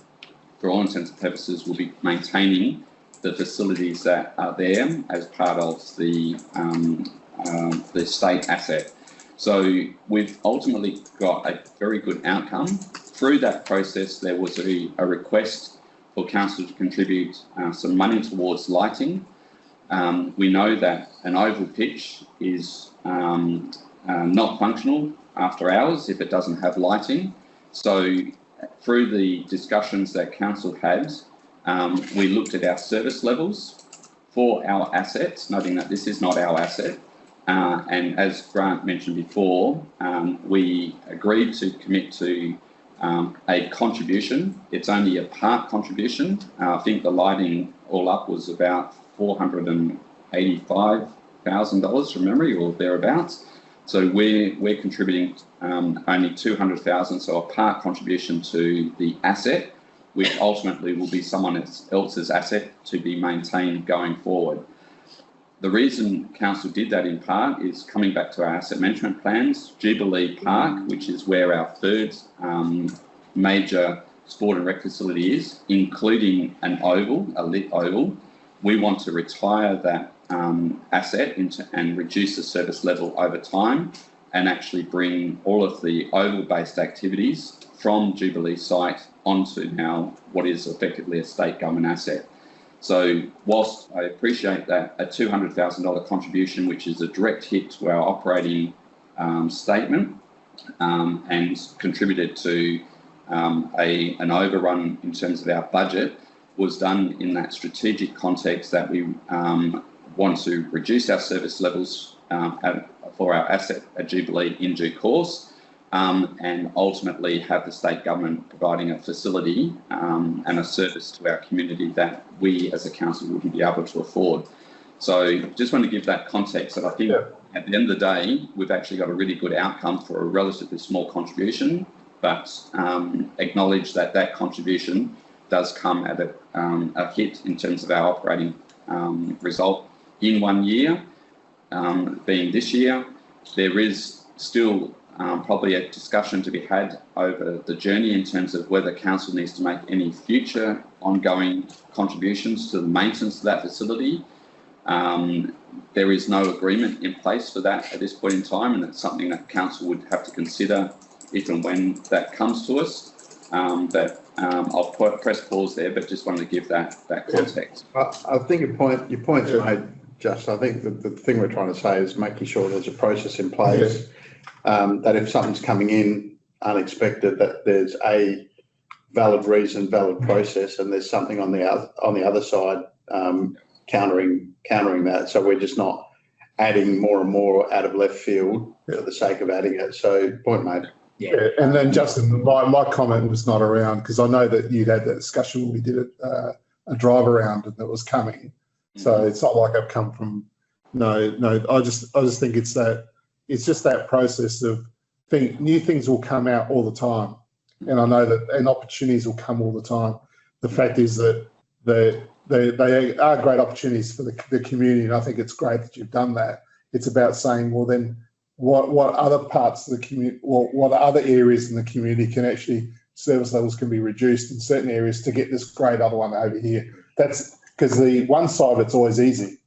for all intents and purposes, will be maintaining the facilities that are there as part of the state asset. So we've ultimately got a very good outcome. Through that process, there was a request for council to contribute some money towards lighting. We know that an oval pitch is not functional after hours if it doesn't have lighting. So through the discussions that council had, we looked at our service levels for our assets, noting that this is not our asset. And as Grant mentioned before, we agreed to commit to a contribution. It's only a part contribution. I think the lighting all up was about $485,000 from memory or thereabouts. So we're contributing only $200,000, so a part contribution to the asset, which ultimately will be someone else's asset to be maintained going forward. The reason council did that in part is coming back to our asset management plans. Jubilee Park, which is where our third major sport and rec facility is, including an oval, a lit oval. We want to retire that asset and reduce the service level over time and actually bring all of the oval-based activities from Jubilee site onto now what is effectively a state government asset. So whilst I appreciate that a $200,000 contribution, which is a direct hit to our operating statement and contributed to an overrun in terms of our budget, was done in that strategic context that we want to reduce our service levels for our asset at Jubilee in due course, and ultimately have the state government providing a facility and a service to our community that we as a council wouldn't be able to afford. So just want to give that context that I think at the end of the day, we've actually got a really good outcome for a relatively small contribution, but acknowledge that that contribution does come at a hit in terms of our operating result in 1 year, being this year. There is still probably a discussion to be had over the journey in terms of whether council needs to make any future ongoing contributions to the maintenance of that facility. There is no agreement in place for that at this point in time, and it's something that council would have to consider if and when that comes to us. I'll press pause there, but just wanted to give that context. I think your point's made, Justin. I think the thing we're trying to say is making sure there's a process in place, that if something's coming in unexpected, that there's a valid reason, valid process, and there's something on the other side countering that. So we're just not adding more and more out of left field for the sake of adding it. So point made. Yeah, and then Justin, my comment was not around, because I know that you'd had that discussion when we did a drive around and that was coming. So it's not like I've come from no. I just think it's just that process of new things will come out all the time, and I know that and opportunities will come all the time. The fact is that they are great opportunities for the community, and I think it's great that you've done that. It's about saying, well, then what other parts of the community, what other areas in the community can actually service levels can be reduced in certain areas to get this great other one over here. That's because the one side of it's always easy,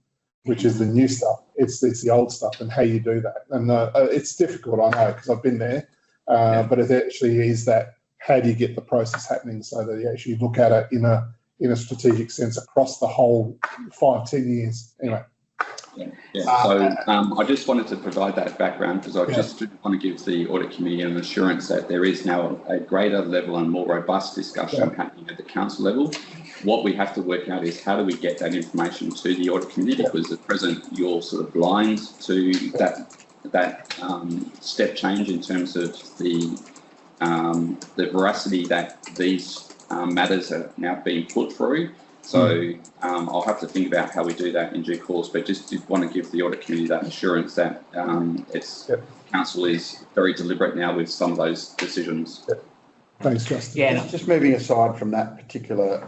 which is the new stuff. It's the old stuff and how you do that. And it's difficult, I know, because I've been there, but it actually is that how do you get the process happening so that you actually look at it in a strategic sense across the whole 5-10 years. Anyway. So I just wanted to provide that background because I just want to give the audit committee an assurance that there is now a greater level and more robust discussion happening at the council level. What we have to work out is how do we get that information to the audit committee, because at present you're sort of blind to that step change in terms of the veracity that these matters are now being put through. So I'll have to think about how we do that in due course, but just want to give the audit committee that assurance that council is very deliberate now with some of those decisions. Thanks, Justin. Yeah, just moving aside from that particular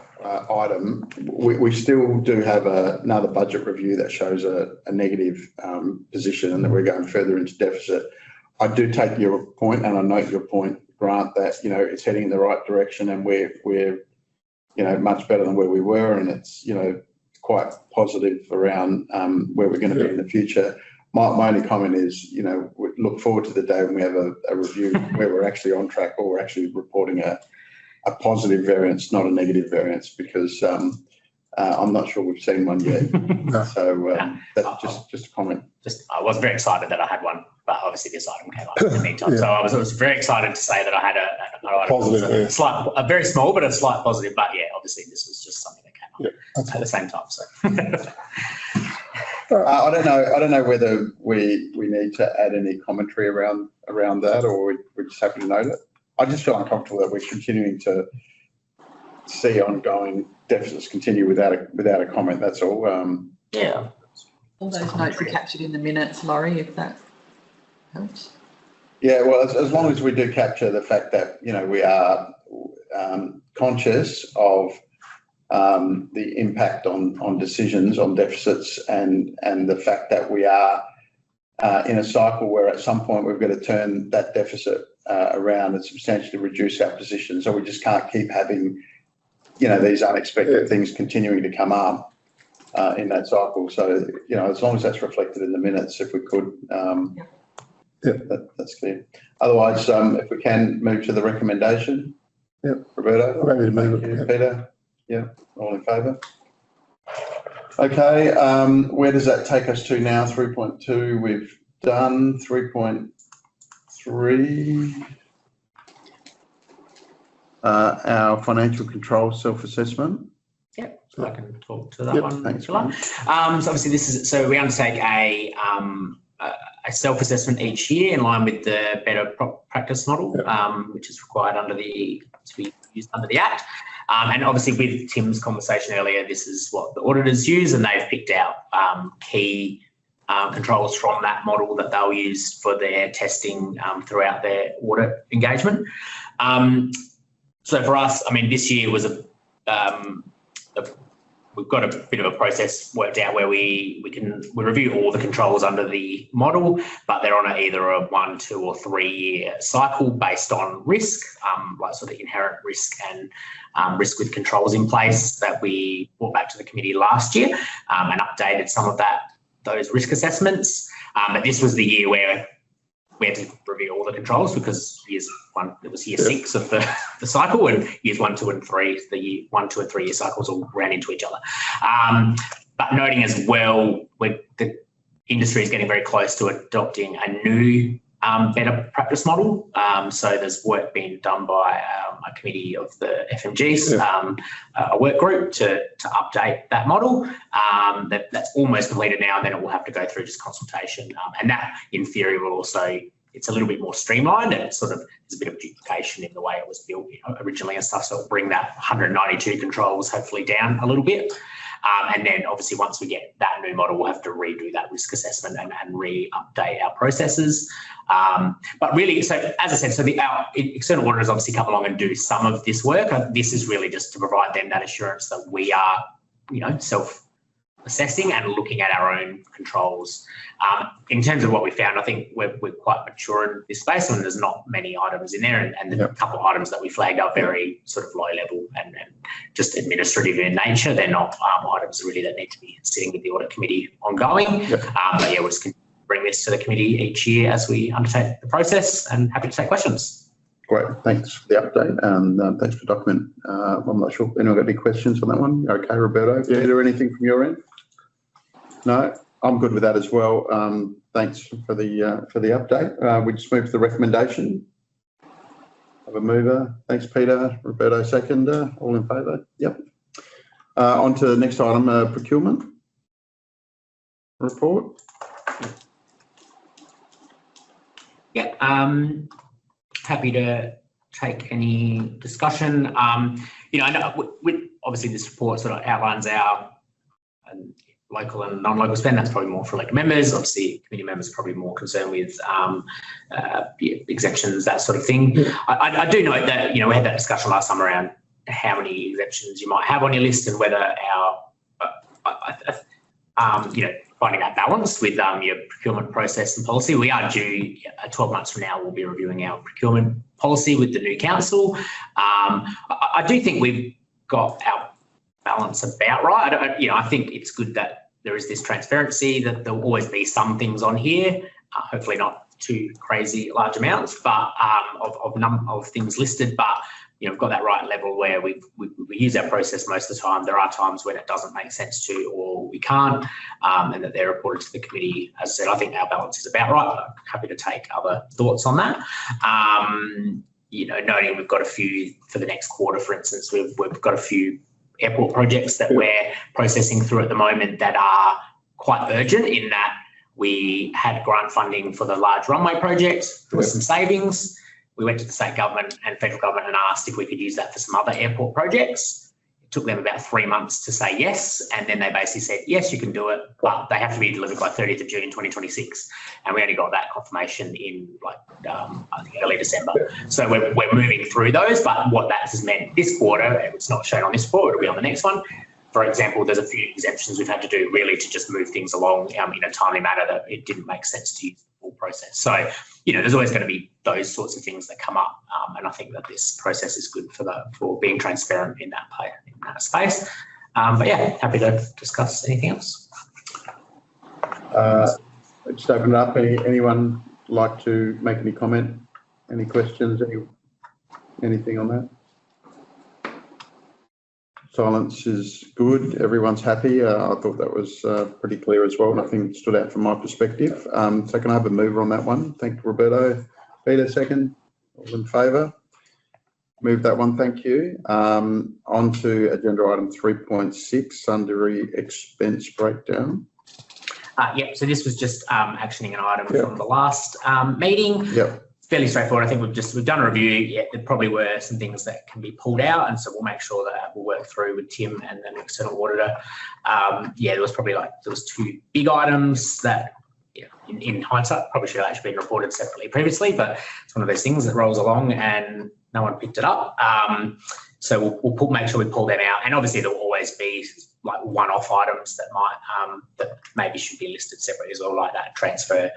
item, we still do have another budget review that shows a negative position and that we're going further into deficit. I do take your point, and I note your point, Grant, that it's heading in the right direction, and we're much better than where we were, and it's quite positive around where we're going to be in the future. My only comment is, we look forward to the day when we have a review where we're actually on track, or we're actually reporting a positive variance, not a negative variance, because I'm not sure we've seen one yet. So that's just a comment. I was very excited that I had one, but obviously this item came up in the meantime. So I was very excited to say that I had a positive, a very small but a slight positive. But yeah, obviously this was just something that came up at the same time. So I don't know whether we need to add any commentary around that, or we're just happy to note it. I just feel uncomfortable that we're continuing to see ongoing deficits continue without a comment. That's all. Yeah. All those notes are captured in the minutes, Laurie, if that helps. Yeah, well, as long as we do capture the fact that, we are conscious of the impact on decisions, on deficits, and the fact that we are in a cycle where at some point we've got to turn that deficit around and substantially reduce our position. So we just can't keep having, these unexpected things continuing to come up in that cycle. So, as long as that's reflected in the minutes, if we could, that's clear. Otherwise, if we can move to the recommendation. Yep. Roberto? Ready to move Thank you. it. Peter? Yeah, all in favour? Okay, where does that take us to now? 3.2 we've done. 3.3, our financial control self-assessment. Yep, so I can talk to that one. Thanks. So obviously we undertake a self-assessment each year in line with the better practice model, which is required to be used under the Act. And obviously with Tim's conversation earlier, this is what the auditors use, and they've picked out key controls from that model that they'll use for their testing throughout their audit engagement. So for us, this year was we've got a bit of a process worked out where we review all the controls under the model, but they're on either a 1, 2 or 3 year cycle based on risk, like sort of inherent risk and risk with controls in place that we brought back to the committee last year and updated some of those risk assessments. But this was the year where we had to review all the controls because it was year 6 of the cycle, and years 1, 2 and 3, the year 1, 2 and 3 year cycles all ran into each other. But noting as well, the industry is getting very close to adopting a new better practice model. So there's work being done by a committee of the FMGs, a work group to update that model. That's almost completed now, and then it will have to go through just consultation. And that, in theory, will also, it's a little bit more streamlined, and it's sort of, there's a bit of duplication in the way it was built originally and stuff. So it'll bring that 192 controls hopefully down a little bit. And then obviously once we get that new model, we'll have to redo that risk assessment and re-update our processes. But really, so as I said, so our external auditors obviously come along and do some of this work. This is really just to provide them that assurance that we are, self-assessing and looking at our own controls. In terms of what we found, I think we're quite mature in this space, and there's not many items in there, and the couple of items that we flagged are very sort of low level and just administrative in nature. They're not items really that need to be sitting with the audit committee ongoing. But we'll just bring this to the committee each year as we undertake the process, and happy to take questions. Great, thanks for the update, and thanks for the document. I'm not sure if anyone got any questions on that one. Okay, Roberto. Peter, anything from your end? No, I'm good with that as well. Thanks for the update. We just move to the recommendation. Have a mover. Thanks, Peter. Roberto, seconder. All in favour? Yep. On to the next item, procurement report. Yeah, happy to take any discussion. I know obviously this report sort of outlines our local and non-local spend. That's probably more for elected members. Obviously, committee members are probably more concerned with exemptions, that sort of thing. I do note that, we had that discussion last time around how many exemptions you might have on your list and whether finding that balance with your procurement process and policy. We are due 12 months from now, we'll be reviewing our procurement policy with the new council. I do think we've got our balance about right. I think it's good that there is this transparency, that there'll always be some things on here, hopefully not too crazy large amounts, but of things listed. But we've got that right level where we use our process most of the time. There are times when it doesn't make sense to, or we can't, and that they're reported to the committee. As I said, I think our balance is about right. I'm happy to take other thoughts on that. Noting we've got a few for the next quarter, for instance, we've got a few airport projects that we're processing through at the moment that are quite urgent, in that we had grant funding for the large runway project. There was some savings. we went to the state government and federal government and asked if we could use that for some other airport projects. It took them about 3 months to say yes, and then they basically said, yes, you can do it, but they have to be delivered by 30th of June 2026. And we only got that confirmation in I think early December. So we're moving through those, but what that has meant this quarter, it's not shown on this report, it'll be on the next one. For example, there's a few exemptions we've had to do really to just move things along in a timely manner that it didn't make sense to use the full process. So, there's always going to be those sorts of things that come up, and I think that this process is good for being transparent in that space. But yeah, happy to discuss anything else. Just open it up. Anyone like to make any comment? Any questions? Anything on that? Silence is good. Everyone's happy. I thought that was pretty clear as well. Nothing stood out from my perspective. So can I have a mover on that one? Thank you, Roberto. Peter, second. All in favour? Move that one. Thank you. On to agenda item 3.6, sundry expense breakdown. Yep. So this was just actioning an item from the last meeting. Yep. Fairly straightforward. I think we've done a review. Yeah, there probably were some things that can be pulled out, and so we'll make sure that we'll work through with Tim and the external auditor. There was probably two big items that, in hindsight, probably should have actually been reported separately previously, but it's one of those things that rolls along and no one picked it up. So we'll make sure we pull them out, and obviously there will always be one-off items that might that maybe should be listed separately as well, like that transfer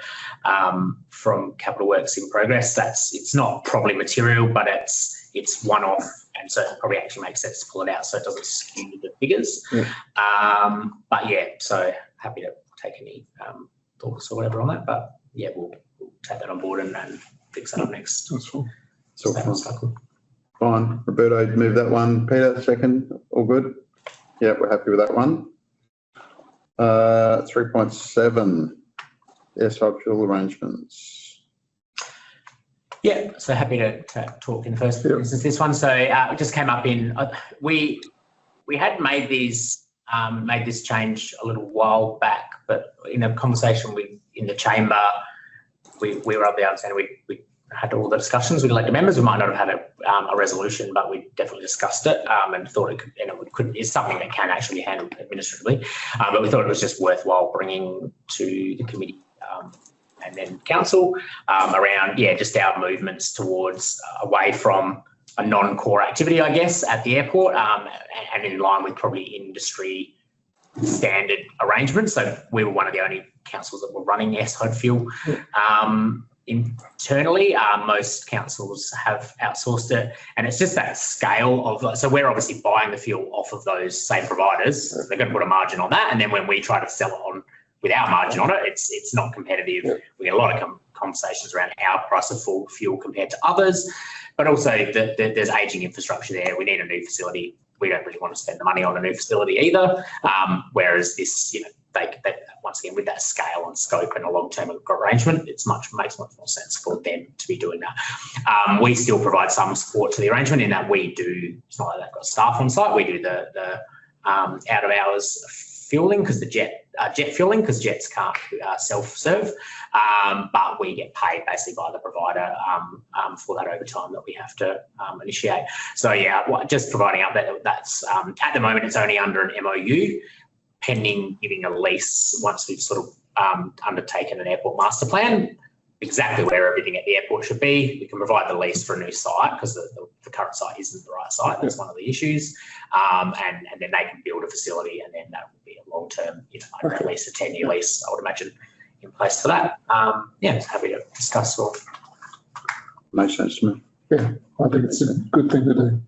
from capital works in progress. It's not probably material, but it's one-off, and so it probably actually makes sense to pull it out so it doesn't skew the figures. But yeah, so happy to take any thoughts or whatever on that. But yeah, we'll take that on board and fix that up next. That's fine. So fine. Roberto, move that one. Peter, second. All good. Yeah, we're happy with that one. 3.7, airside fuel arrangements. Yeah, so happy to talk in the first instance this one. So it just came up in we had made this change a little while back, but in a conversation in the chamber, we were of the understanding we had all the discussions with elected members. We might not have had a resolution, but we definitely discussed it and thought it could, it's something that can actually be handled administratively. But we thought it was just worthwhile bringing to the committee and then council around, just our movements towards away from a non-core activity, I guess, at the airport and in line with probably industry standard arrangements. So we were one of the only councils that were running airside fuel. Internally, most councils have outsourced it, and it's just that scale of, so we're obviously buying the fuel off of those same providers. So they're going to put a margin on that, and then when we try to sell it on with our margin on it, it's not competitive. We get a lot of conversations around our price of fuel compared to others, but also there's ageing infrastructure there. We need a new facility. We don't really want to spend the money on a new facility either. Whereas this, they once again, with that scale and scope and a long-term arrangement, makes much more sense for them to be doing that. We still provide some support to the arrangement in that we do. It's not like they've got staff on site. We do the out of hours fueling because the jet fueling because jets can't self-serve, but we get paid basically by the provider for that overtime that we have to initiate. So yeah, just providing up that's at the moment it's only under an MOU. Pending giving a lease once we've sort of undertaken an airport master plan, exactly where everything at the airport should be. We can provide the lease for a new site because the current site isn't the right site. That's one of the issues. And then they can build a facility, and then that will be a long-term, at least a 10-year lease, I would imagine, in place for that. Just happy to discuss all. Makes sense to me. Yeah, I think it's a good thing to do.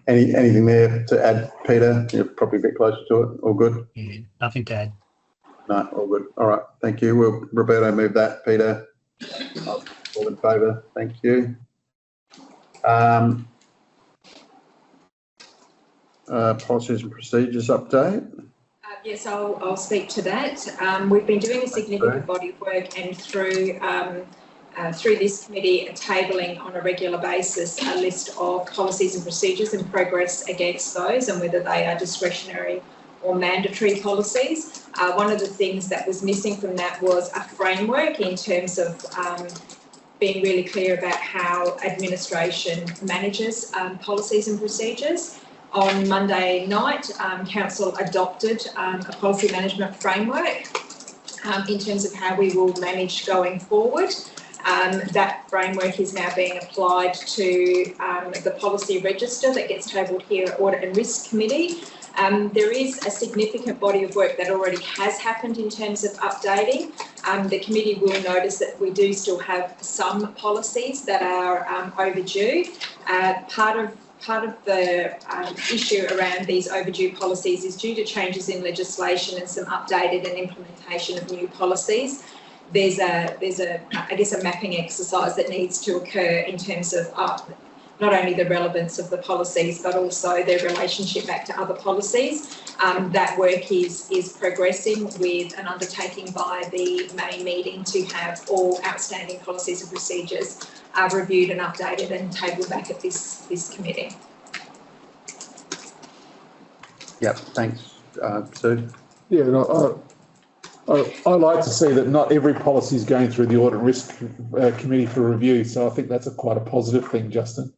Anything there to add, Peter? You're probably a bit closer to it. All good? Yeah, nothing to add. No, all good. All right, thank you. Will Roberto move that? Peter? All in favour? Thank you. Policies and procedures update. Yes, I'll speak to that. We've been doing a significant body of work, and through this committee, tabling on a regular basis a list of policies and procedures and progress against those, and whether they are discretionary or mandatory policies. One of the things that was missing from that was a framework in terms of being really clear about how administration manages policies and procedures. On Monday night, Council adopted a policy management framework in terms of how we will manage going forward. That framework is now being applied to the policy register that gets tabled here at Audit and Risk Committee. There is a significant body of work that already has happened in terms of updating. The committee will notice that we do still have some policies that are overdue. Part of the issue around these overdue policies is due to changes in legislation and some updated and implementation of new policies. There's a I guess a mapping exercise that needs to occur in terms of not only the relevance of the policies but also their relationship back to other policies. That work is progressing with an undertaking by the May meeting to have all outstanding policies and procedures reviewed and updated and tabled back at this committee. Yep, thanks, Sue. Yeah, no, I like to see that not every policy is going through the Audit and Risk Committee for review, so I think that's quite a positive thing, Justin.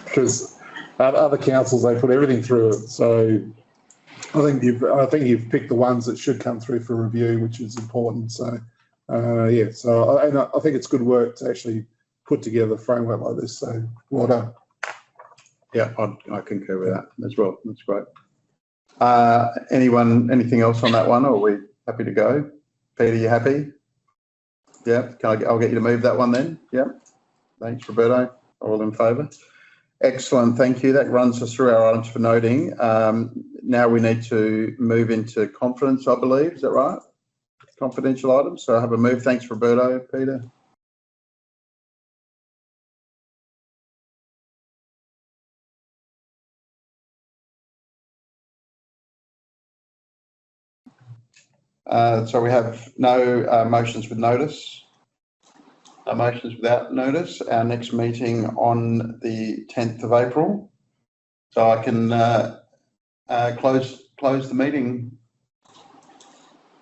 Because other councils, they put everything through it, so I think you've picked the ones that should come through for review, which is important. So yeah, so I think it's good work to actually put together a framework like this. So well done. Yeah, I concur with that as well. That's great. Anything else on that one, or are we happy to go? Peter, you happy? Yeah, I'll get you to move that one then. Yeah, thanks, Roberto. All in favour? Excellent, thank you. That runs us through our items for noting. Now we need to move into confidence, I believe. Is that right? Confidential items. So I have a move. Thanks, Roberto. Peter. So we have no motions with notice. Motions without notice. Our next meeting on the 10th of April. So I can close the meeting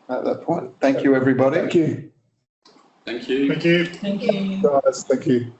at that point. Thank you, everybody. Thank you. Thank you. Thank you. Thank you. Guys, thank you.